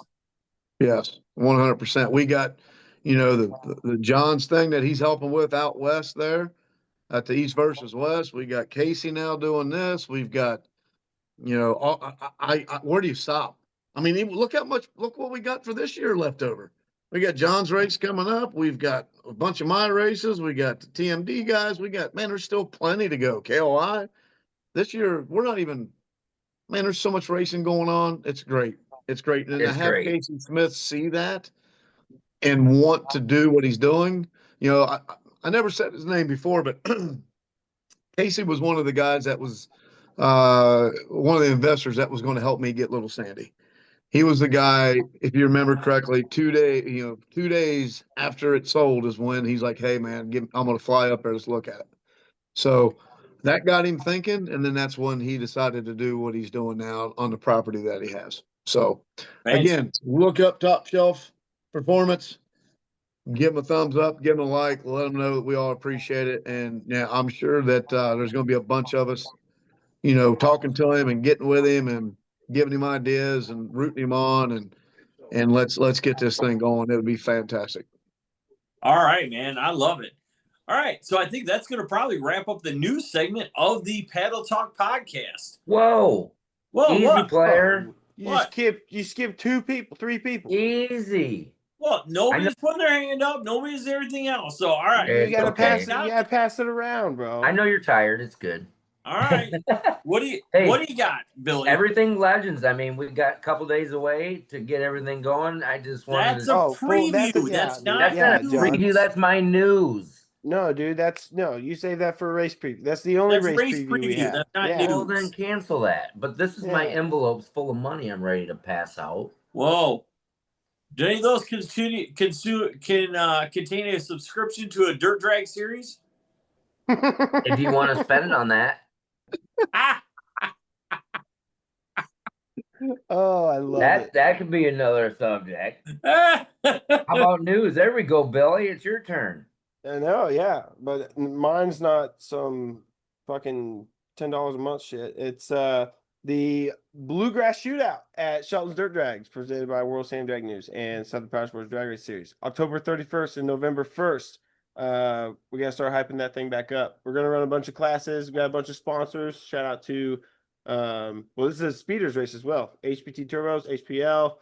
Yes, 100%. We got, the John's thing that he's helping with out west there at the East versus West. We got Casey now doing this. We've got, where do you stop? I mean, look what we got for this year left over. We got John's race coming up. We've got a bunch of my races. We got the TMD guys. There's still plenty to go. KOI. This year, we're not even, there's so much racing going on. It's great. It's great. And to have Casey Smith see that and want to do what he's doing, I never said his name before, but Casey was one of the guys that was one of the investors that was going to help me get Little Sandy. He was the guy, if you remember correctly, 2 days after it sold is when he's like, hey, man, I'm going to fly up there. Let's look at it. So that got him thinking. And then that's when he decided to do what he's doing now on the property that he has. So again, look up Top Shelf Performance, give them a thumbs up, give them a like, let them know that we all appreciate it. And yeah, I'm sure that there's going to be a bunch of us, talking to him and getting with him and giving him ideas and rooting him on and let's get this thing going. It'll be fantastic. All right, man. I love it. All right. So I think that's going to probably wrap up the news segment of the Paddle Talk podcast. Whoa. Easy, what? Player. You skipped 3 people. Easy. Well, nobody's putting their hand up. Nobody's everything else. So, all right. You gotta pass it around, bro. I know you're tired. It's good. All right. What do you got, Billy? Everything Legends. I mean, we got a couple days away to get everything going. I just wanted That's a preview. That's not a preview. That's my news. No, dude, you save that for a race preview. That's the only race preview we have. That's not news. Well, then cancel that. But this is my envelopes full of money I'm ready to pass out. Whoa. Do any of those contain a subscription to a dirt drag series? If you want to spend it on that. Oh, I love it. That could be another subject. How about news? There we go, Billy. It's your turn. I know, yeah, but mine's not some fucking $10 a month shit. It's the Bluegrass Shootout at Shelton's Dirt Drags, presented by World Sand Drag News and Southern Power Sports Drag Race Series, October 31st and November 1st. We gotta start hyping that thing back up. We're gonna run a bunch of classes. We got a bunch of sponsors. Shout out to this is a speeders race as well. HPT Turbos, HPL,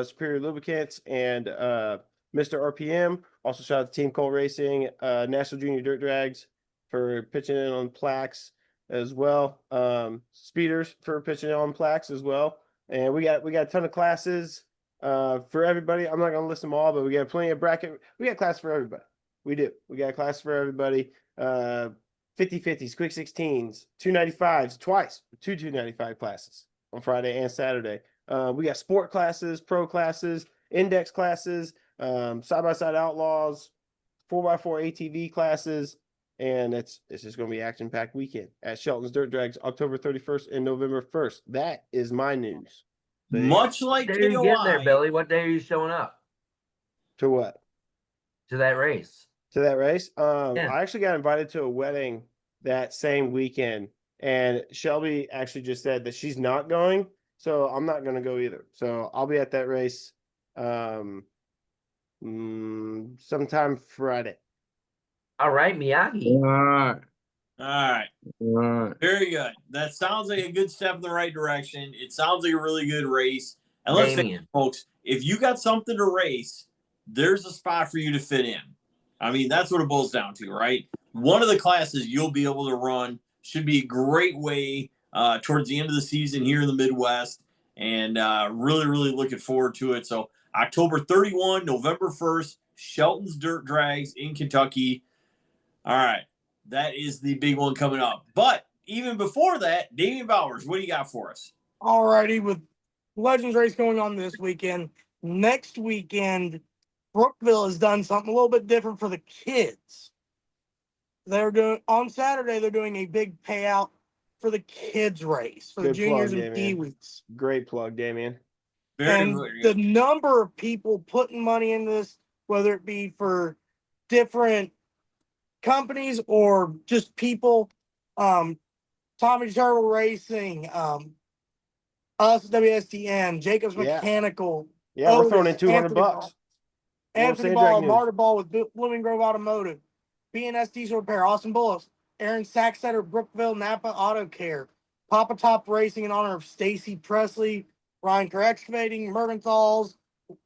Superior Lubricants, and Mr. RPM. Also shout out to Team Colt Racing, National Junior Dirt Drags for pitching in on plaques as well. Speeders for pitching in on plaques as well. And we got a ton of classes. for everybody. I'm not going to list them all, but we got plenty of bracket. We got class for everybody. We do. We got class for everybody. 50/50s, quick 16s, 295s, twice, two 295 classes on Friday and Saturday. We got sport classes, pro classes, index classes, side-by-side outlaws, 4x4 ATV classes, and it's just going to be action-packed weekend at Shelton's Dirt Drags, October 31st and November 1st. That is my news. Much like What day are you getting there, KOI. Billy? What day are you showing up To what? to that race? To that race? Yeah. I actually got invited to a wedding that same weekend, and Shelby actually just said that she's not going, so I'm not going to go either. So I'll be at that race sometime Friday. All right, Miyagi. All right. All right. All right. Very good. That sounds like a good step in the right direction. It sounds like a really good race. And let's say, Damian. folks, if you got something to race, there's a spot for you to fit in. I mean, that's what it boils down to, right? One of the classes you'll be able to run should be a great way towards the end of the season here in the Midwest. And really, really looking forward to it. So October 31, November 1st, Shelton's Dirt Drags in Kentucky. All right. That is the big one coming up. But even before that, Damian Bowers, what do you got for us? Alrighty, with Legends race going on this weekend, next weekend, Brookville has done something a little bit different for the kids. They're doing on Saturday. They're doing a big payout for the kids race for the Good juniors plug, and Damian. peewees. Great plug, Damian. And the number of people putting money in this, whether it be for different companies or just people, Tommy Turtle Racing, us WSTN, Jacobs Yeah. Mechanical. Yeah, we're throwing in Otis, 200 Anthony bucks. Ball, Little Anthony Sand Ball, Drag news. Marta Ball with Blooming Grove Automotive, BNS Diesel Repair, Austin Bullis, Aaron Sacksetter, Brookville, Napa Auto Care, Papa Top Racing in honor of Stacy Presley, Ryan Kerr Excavating, Mergenthal's,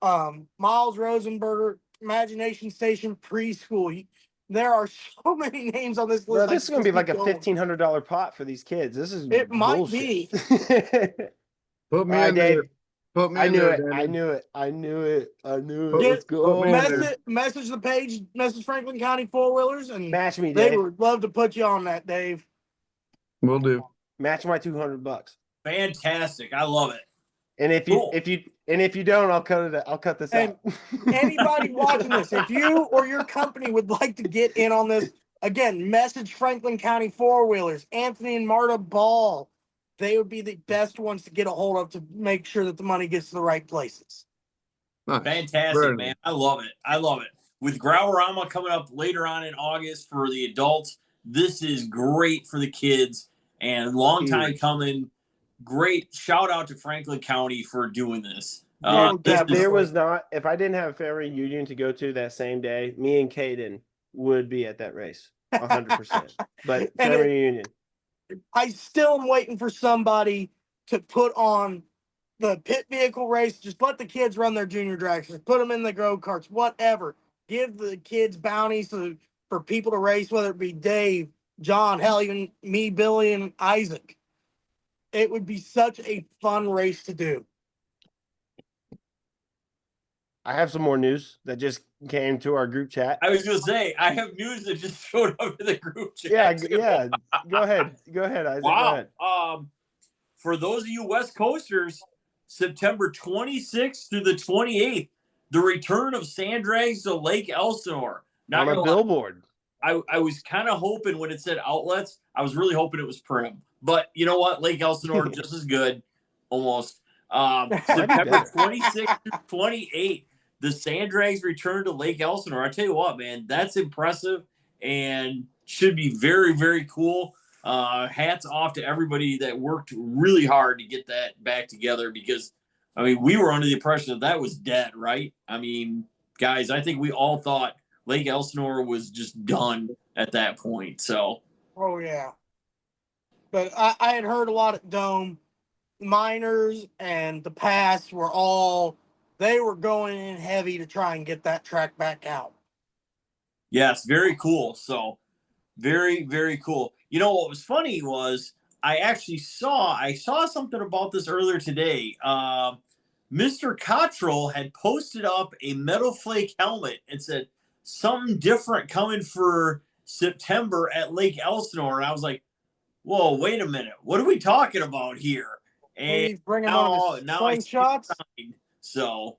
Miles Rosenberger, Imagination Station Preschool. There are so many names on this list. Bro, this is I going to be just like a keep going. $1,500 pot for these kids. This is It might bullshit. Put me All right, in there. Dave. Put me I in knew there, it. Danny. I knew it. I knew it. I knew it. Put- Let's put me in go. there. Message the page, message Franklin County Four Wheelers, and Match me, they Dave. would love to put you on that, Dave. Will do. Match my $200. Fantastic. I love it. And if Cool. if you don't, I'll cut it. I'll cut this And out. Anybody watching this, if you or your company would like to get in on this, again, message Franklin County Four Wheelers, Anthony and Marta Ball. They would be the best ones to get a hold of to make sure that the money gets to the right places. Nice. Fantastic, Very man. nice. I love it. I love it. With Growerama coming up later on in August for the adults, this is great for the kids and long time Huge. coming. Great shout out to Franklin County for doing this. Oh, This If there is, was not, if I didn't have a family reunion to go to that same day, me and Caden would be at that race, 100%. But And family reunion. I still am waiting for somebody to put on the pit vehicle race. Just let the kids run their junior drags. Just put them in the go karts, whatever. Give the kids bounties for people to race, whether it be Dave, John, hell, even me, Billy, and Isaac. It would be such a fun race to do. I have some more news that just came to our group chat. I was going to say, I have news that just showed up in the group chat. Yeah. Go ahead, Isaac. Go Wow. ahead. For those of you West Coasters, September 26th through the 28th, the return of sand drags to Lake Elsinore. Not On gonna a lie, billboard. I was kind of hoping when it said outlets, I was really hoping it was Prim. But you know what? Lake Elsinore just as good, almost. September 26th through 28th, the sand drags return to Lake Elsinore. I tell you what, man, that's impressive and should be very, very cool. Hats off to everybody that worked really hard to get that back together because, I mean, we were under the impression that was dead, right? I mean, guys, I think we all thought Lake Elsinore was just done at that point. So, Oh, yeah. But I had heard a lot at Dome. Miners and the Pass were they were going in heavy to try and get that track back out. yes, very cool. So, very, very cool. You know, what was funny was I saw something about this earlier today. Mr. Cottrell had posted up a Metal Flake helmet and said something different coming for September at Lake Elsinore. And I was like, whoa, wait a minute. What are we talking about here? And He's bringing one of the I see it slingshots. signed. So,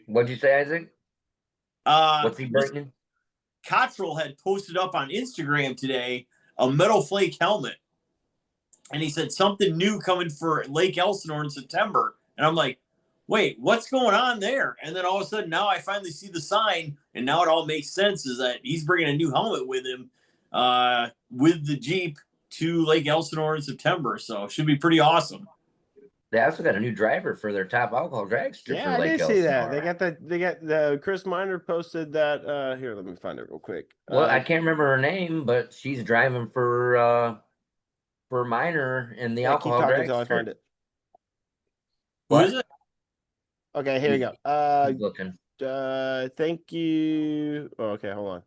What'd you say, Isaac? What's he Mr. bringing? Cottrell had posted up on Instagram today a Metal Flake helmet. And he said something new coming for Lake Elsinore in September. And I'm like, wait, what's going on there? And then all of a sudden, now I finally see the sign, and now it all makes sense. Is that he's bringing a new helmet with him, with the Jeep to Lake Elsinore in September. So it should be pretty awesome. They also got a new driver for their top alcohol dragster. Yeah, for I Lake did see that. Elsinore. They got the Chris Miner posted that. Here, let me find it real quick. Well, I can't remember her name, but she's driving for Miner in the yeah, keep alcohol talking until I dragster. find it. Who is it? Okay, here we go. Keep looking. Thank you. Oh, okay, hold on.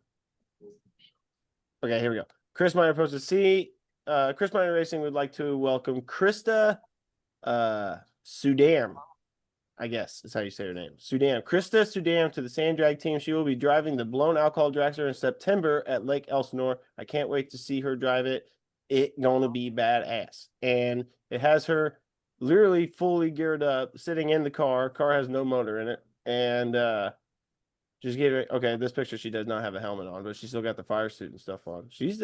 Okay, here we go. Chris Miner posted. Chris Miner Racing would like to welcome Krista Sudam. I guess is how you say her name. Sudam. Krista Sudam to the Sand Drag team. She will be driving the blown alcohol dragster in September at Lake Elsinore. I can't wait to see her drive it. It's gonna be badass. And it has her literally fully geared up, sitting in the car. Car has no motor in it. And just get it. Okay, this picture, she does not have a helmet on, but she still got the fire suit and stuff on. She's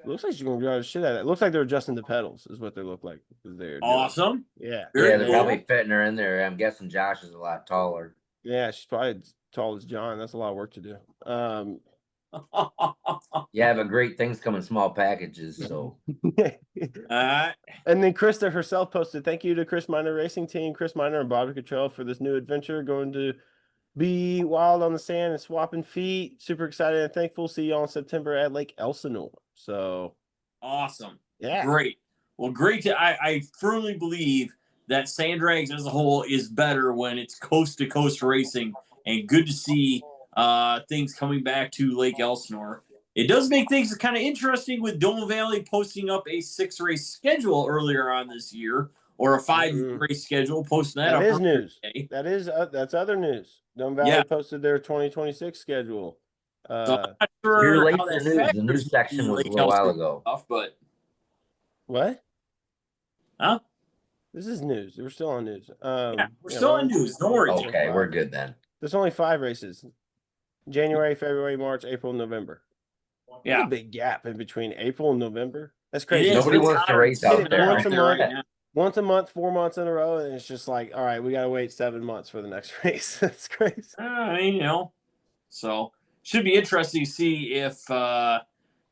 looks like she's gonna drive the shit out of it. Looks like they're adjusting the pedals, is what they look like. They're Awesome. Yeah. Very Yeah, they're cool. probably fitting her in there. I'm guessing Josh is a lot taller. Yeah, she's probably as tall as John. That's a lot of work to do. Yeah, but great things come in small packages. So And then Krista herself posted, thank you to Chris Miner Racing Team, Chris Miner and Bobby Cottrell for this new adventure. Going to be wild on the sand and swapping feet. Super excited and thankful. See y'all in September at Lake Elsinore. So awesome. yeah. Great. Well, great. I firmly believe that sand drags as a whole is better when it's coast to coast racing, and good to see things coming back to Lake Elsinore. It does make things kind of interesting with Dome Valley posting up a 6-race schedule earlier on this year, or a 5-race schedule, posting that up. That is news. Today. That is that's other news. Dome Valley posted their 2026 schedule. So I'm not you're sure late how for that news. The factors news section into was a Lake little while Elsinore ago. stuff, but What? huh? This is news. We're still on news. Yeah, we're still on news. Don't worry. Okay, we're good then. There's only 5 races. January, February, March, April, November. Yeah. There's a big gap in between April and November. That's crazy. Nobody wants to race out there. Once a month. Once a month, 4 months in a row, and it's just like, all right, we got to wait 7 months for the next race. That's crazy. I mean, so should be interesting to see if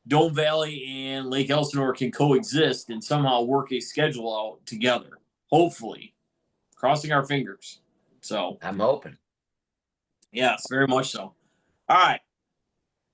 Dome Valley and Lake Elsinore can coexist and somehow work a schedule out together. Hopefully, crossing our fingers. So I'm hoping. Yes, very much so. All right.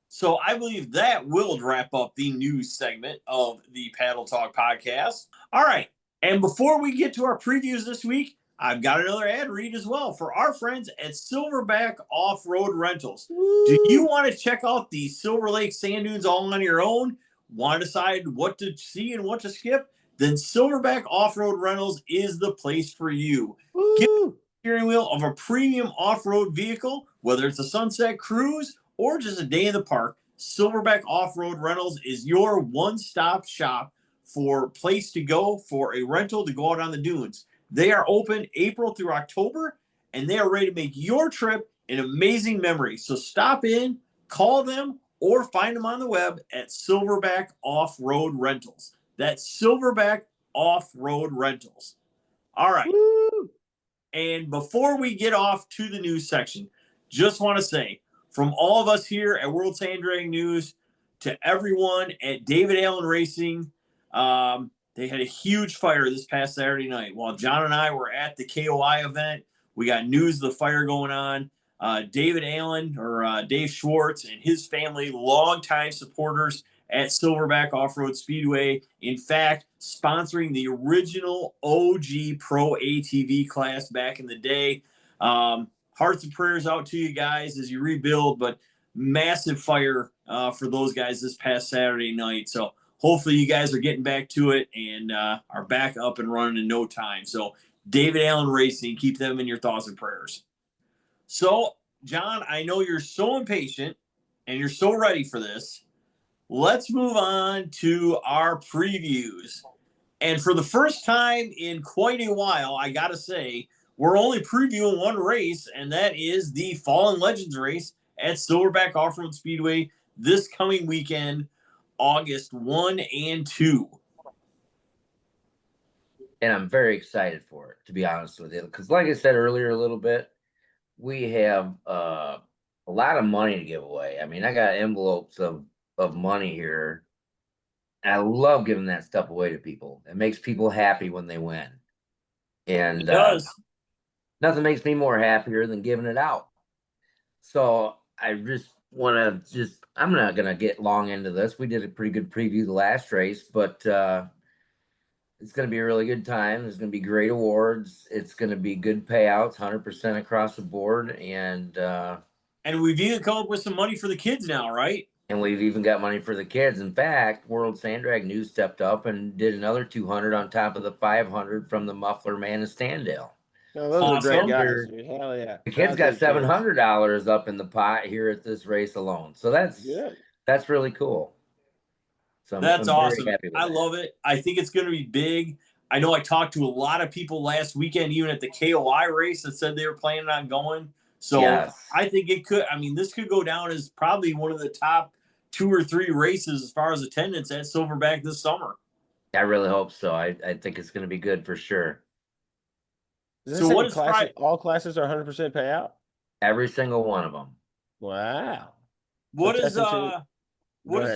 So I believe that will wrap up the news segment of the Paddle Talk podcast. All right. And before we get to our previews this week, I've got another ad read as well for our friends at Silverback Off-Road Rentals. Woo! Do you want to check out the Silver Lake sand dunes all on your own? Want to decide what to see and what to skip? Then Silverback Off-Road Rentals is the place for you. Woo! Get the steering wheel of a premium off-road vehicle, whether it's a sunset cruise or just a day in the park. Silverback Off-Road Rentals is your one-stop shop for place to go for a rental to go out on the dunes. They are open April through October, and they are ready to make your trip an amazing memory. So stop in, call them, or find them on the web at Silverback Off-Road Rentals. That's Silverback Off-Road Rentals. All right. Woo! And before we get off to the news section, just want to say, from all of us here at World Sand Dragging News to everyone at David Allen Racing, they had a huge fire this past Saturday night. While Jon and I were at the KOI event, we got news of the fire going on. David Allen, or Dave Schwartz, and his family, longtime supporters at Silverback Off-Road Speedway. In fact, sponsoring the original OG Pro ATV class back in the day. Hearts and prayers out to you guys as you rebuild, but massive fire for those guys this past Saturday night. So hopefully you guys are getting back to it and are back up and running in no time. So David Allen Racing. Keep them in your thoughts and prayers. So, Jon, I know you're so impatient and you're so ready for this. Let's move on to our previews. And for the first time in quite a while, I got to say, we're only previewing one race, and that is the Fallen Legends race at Silverback Offroad Speedway this coming weekend, August 1 and 2. And I'm very excited for it, to be honest with you. Because like I said earlier a little bit, we have a lot of money to give away. I mean, I got envelopes of money here. I love giving that stuff away to people. It makes people happy when they win. And It does. nothing makes me more happier than giving it out. So I just want to I'm not going to get long into this. We did a pretty good preview the last race, but it's going to be a really good time. There's going to be great awards. It's going to be good payouts, 100% across the board. And we've even come up with some money for the kids now, right? And we've even got money for the kids. In fact, World Sand Drag News stepped up and did another 200 on top of the 500 from the Muffler Man of Standale. No, those are great guys. Dude. Hell yeah. The kids got $700 up in the pot here at this race alone. So that's really cool. So that's awesome. I love it. I think it's going to be big. I know I talked to a lot of people last weekend, even at the KOI race, that said they were planning on going. So I think it could. I mean, this could go down as probably one of the top 2 or 3 races as far as attendance at Silverback this summer. I really hope so. I think it's going to be good for sure. So what is all classes are 100% payout? Every single one of them. Wow. What does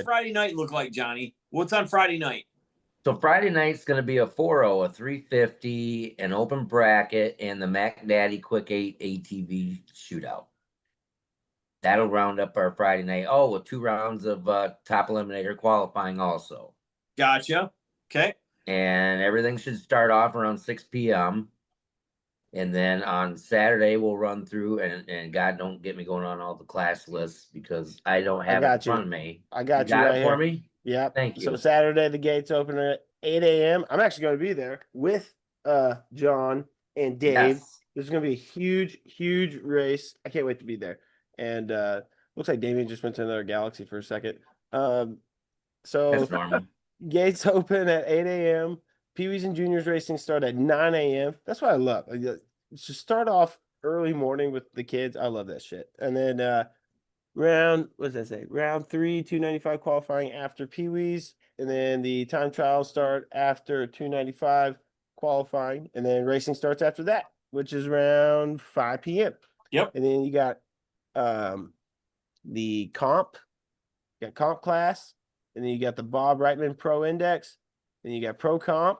Friday night look like, Johnny? What's on Friday night? So Friday night's going to be a 4.0, a 350, an open bracket, and the Mac Daddy Quick 8 ATV shootout. That'll round up our Friday night. Oh, with 2 rounds of top eliminator qualifying also. Gotcha. Okay. And everything should start off around 6 p.m. And then on Saturday, we'll run through, and God, don't get me going on all the class lists because I don't have it in front of me. I got you right for me? Yeah. Thank you. So Saturday, the gates open at 8 a.m. I'm actually going to be there with Jon and Dave. Yes. This is going to be a huge, huge race. I can't wait to be there. And looks like Damian just went to another galaxy for a second. So that's normal. Gates open at 8 a.m. Pee-wees and juniors racing start at 9 a.m. That's what I love. Just start off early morning with the kids. I love that shit. And then round 3, 295 qualifying after Pee-wees. And then the time trials start after 295 qualifying. And then racing starts after that, which is around 5 p.m. Yep. And then you got the comp. You got comp class. And then you got the Bob Reitman Pro Index. Then you got Pro Comp.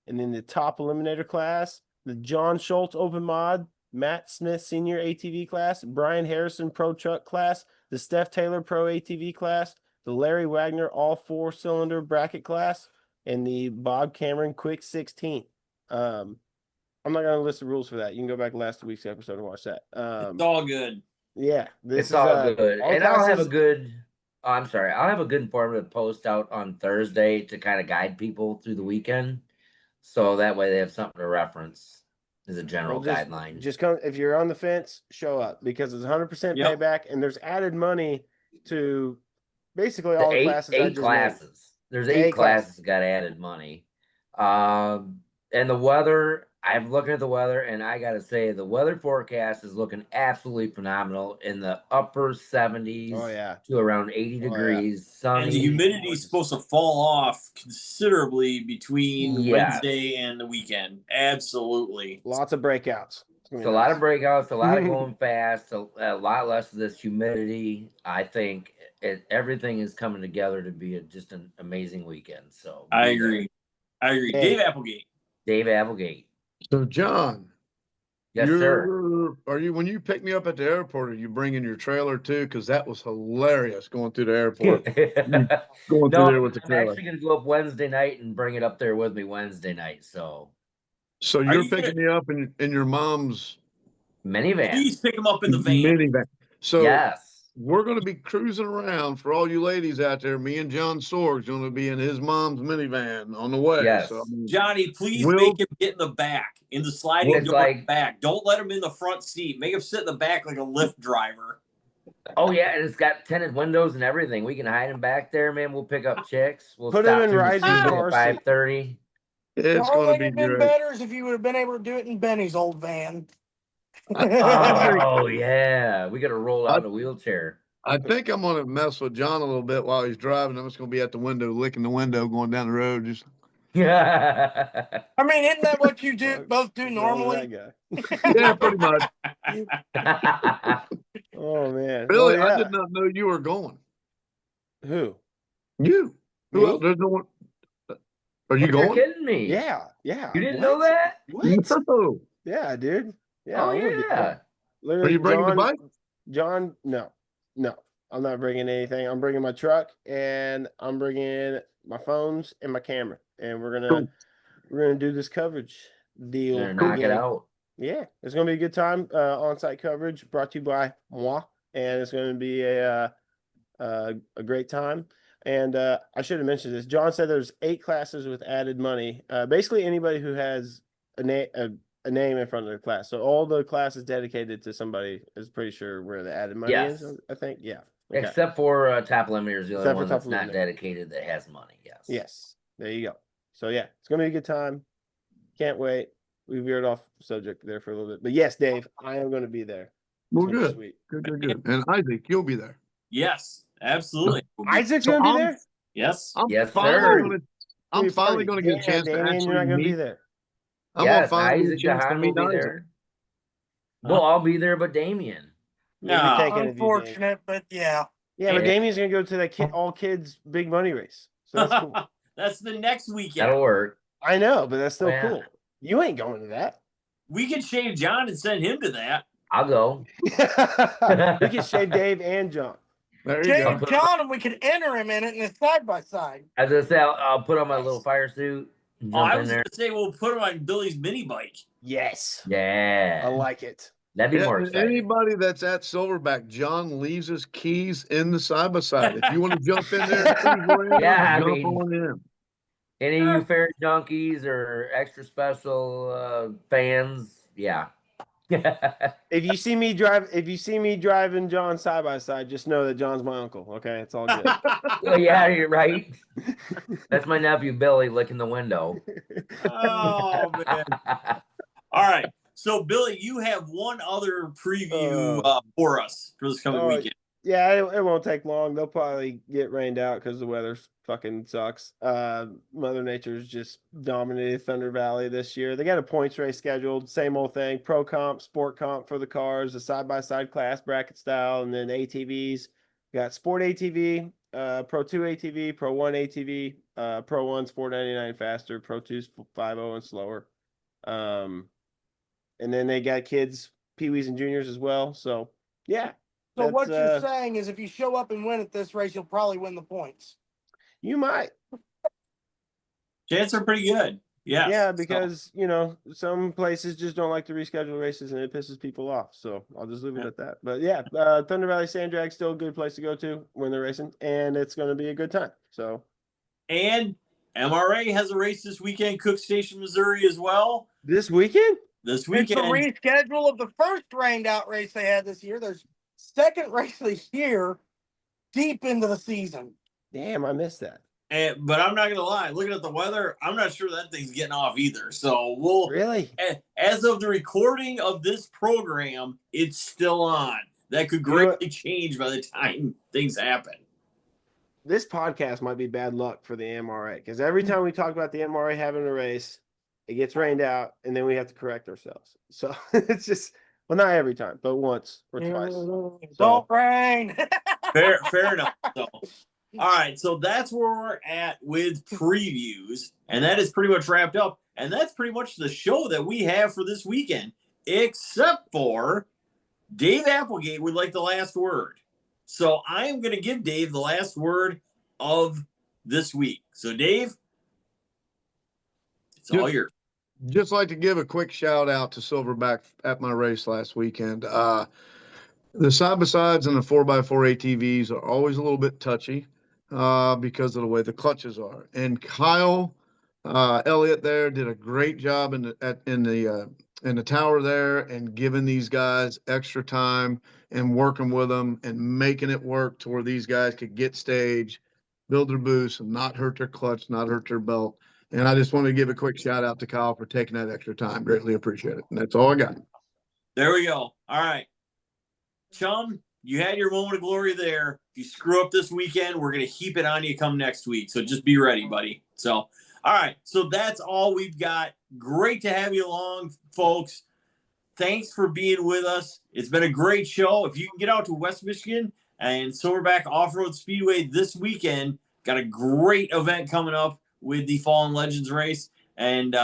And then the top eliminator class. The John Schultz Open Mod. Matt Smith Senior ATV class. Brian Harrison Pro Truck class. The Steph Taylor Pro ATV class. The Larry Wagner All 4-cylinder bracket class. And the Bob Cameron Quick 16. I'm not going to list the rules for that. You can go back last week's episode and watch that. It's all good. Yeah. It's all good. And I'll have a good... Oh, I'm sorry. I'll have a good informative post out on Thursday to kind of guide people through the weekend. So that way they have something to reference as a general guideline. Just come. If you're on the fence, show up because it's 100% payback and there's added money to basically all the classes. 8 classes. There's 8 classes that got added money. And the weather, I'm looking at the weather, and I got to say, the weather forecast is looking absolutely phenomenal in the upper 70s to around 80 degrees. Sunny. And the humidity is supposed to fall off considerably between Wednesday and the weekend. Absolutely. Lots of breakouts. It's a lot of breakouts, a lot of going fast, a lot less of this humidity. I think everything is coming together to be just an amazing weekend. So I agree. Hey. Dave Applegate. So, Jon. Yes, sir. Are you, when you pick me up at the airport, are you bringing your trailer too? Because that was hilarious going through the airport. Going through there with the trailer. I'm actually going to go up Wednesday night and bring it up there with me Wednesday night. So you're picking me up in your mom's minivan. Please pick him up in the van. Minivan. So yes. we're going to be cruising around for all you ladies out there. Me and John Sorg's going to be in his mom's minivan on the way. Yes. So, I mean, Johnny, please Will- make him get in the back, in the sliding It's door like- back. Don't let him in the front seat. Make him sit in the back like a Lyft driver. Oh yeah, and it's got tinted windows and everything. We can hide him back there, man. We'll pick up chicks. We'll Put him stop in through the Ryder's Speedway car at seat. 5:30. it's The only going to thing be that'd been great. better is if you would have been able to do it in Benny's old van. Oh yeah, we got to roll out in a wheelchair. I think I'm going to mess with John a little bit while he's driving. I'm just going to be at the window, licking the window, going down the road. Just Yeah. I mean, isn't that what you do? Fuck, Both do what's wrong with normally. that guy? yeah, pretty much. Oh man, Billy, Well, I yeah. did not know you were going. Who? You? Who Me? else? There's no one. Are you You're going? kidding me? Yeah. You didn't know What? that? What? No. Yeah, dude. Yeah. Oh I'm gonna be yeah. there. Literally, Are you bringing the bike? John, no. I'm not bringing anything. I'm bringing my truck and I'm bringing my phones and my camera, and we're gonna do this coverage deal. Gonna knock it again. out. Yeah, it's gonna be a good time. On-site coverage brought to you by moi, and it's gonna be a great time. And I should have mentioned this. John said there's 8 classes with added money. Basically, anybody who has a name in front of their class. So all the classes dedicated to somebody is pretty sure where the added money Yes. is. I think. Yeah. Okay. Except for Top Limiter is the only Except for one Top that's not Limiter. dedicated that has money. Yes. Yes. There you go. So yeah, it's gonna be a good time. Can't wait. We veered off subject there for a little bit, but yes, Dave, I am going to be there. Well, It's gonna be good. Sweet. Good. And Isaac, you'll be there. Yes, absolutely. Isaac's So going to be I'm- there. Yes. I'm Yes, finally sir. gonna. I'm finally going to get a chance to Damn, you're actually not going to be meet. there. I'm gonna Yes, finally Isaac get a chance to Dahan will meet be Isaac. there. Well, I'll be there, but Damian. We'll be No. taking it if you, Dave. Unfortunate, but yeah. Yeah, but Yeah. Damian's going to go to that all kids big money race. So that's cool. That's the next weekend. That'll work. I know, but that's still Yeah. cool. You ain't going to that. We can shave John and send him to that. I'll go. We can shave Dave and John. There you Jay go. and John, and we could enter him in it in a side by side. As I say, I'll put on my little fire suit. And Oh, I jump in was there. going to say we'll put him on Billy's mini bike. Yes. Yeah. I like it. That'd be Yeah, more and exciting. anybody that's at Silverback, John leaves his keys in the side by side. If you want to jump in there, and cruise around, Yeah, I jump mean- on in. Any of you fair junkies or extra special fans, yeah. If you see me driving John side by side, just know that John's my uncle. Okay, it's all good. Well, yeah, you're right. That's my nephew Billy licking the window. Oh, man. All right. So, Billy, you have one other preview for us for this coming weekend. Yeah, it won't take long. They'll probably get rained out because the weather fucking sucks. Mother Nature's just dominated Thunder Valley this year. They got a points race scheduled, same old thing. Pro comp, sport comp for the cars, a side-by-side class bracket style, and then ATVs. Got Sport ATV, Pro 2 ATV, Pro 1 ATV, Pro 1's $4.99 faster, Pro 2's $5.00 and slower. And then they got kids, peewees and juniors as well. So yeah. So what That's, you're saying is if you show up and win at this race, you'll probably win the points. You might. Chances are pretty good. Yes. Yeah, because some places just don't like to reschedule races and it pisses people off. So I'll just leave it at that. But yeah, Thunder Valley Sand Drag's still a good place to go to when they're racing, and it's going to be a good time. So And MRA has a race this weekend, Cook Station, Missouri, as well. this weekend, This It's weekend. a reschedule of the first rained out race they had this year. There's second race of the year deep into the season. damn, I missed that. But I'm not going to lie. Looking at the weather, I'm not sure that thing's getting off either. So we'll, Really? as of the recording of this program, it's still on. That could greatly change by the time things happen. This podcast might be bad luck for the MRA because every time we talk about the MRA having a race, it gets rained out, and then we have to correct ourselves. So it's just, well, not every time, but once or twice. Don't rain. Fair enough. So, all right. So that's where we're at with previews. And that is pretty much wrapped up. And that's pretty much the show that we have for this weekend, except for Dave Applegate would like the last word. So I am going to give Dave the last word of this week. So, Dave, it's all yours. Just like to give a quick shout out to Silverback at my race last weekend. The side-by-sides and the 4x4 ATVs are always a little bit touchy because of the way the clutches are. And Kyle Elliott there did a great job in the tower there and giving these guys extra time and working with them and making it work to where these guys could get stage, build their boost, and not hurt their clutch, not hurt their belt. And I just want to give a quick shout out to Kyle for taking that extra time. Greatly appreciate it. And that's all I got. There we go. All right. Chum, you had your moment of glory there. If you screw up this weekend, we're going to heap it on you come next week. So just be ready, buddy. So, all right. So that's all we've got. Great to have you along, folks. Thanks for being with us. It's been a great show. If you can get out to West Michigan and Silverback Offroad Speedway this weekend, got a great event coming up with the Fallen Legends race. And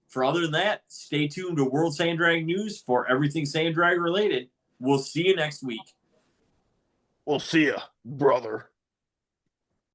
for other than that, stay tuned to World Sand Drag News for everything sand drag related. We'll see you next week. We'll see ya, brother.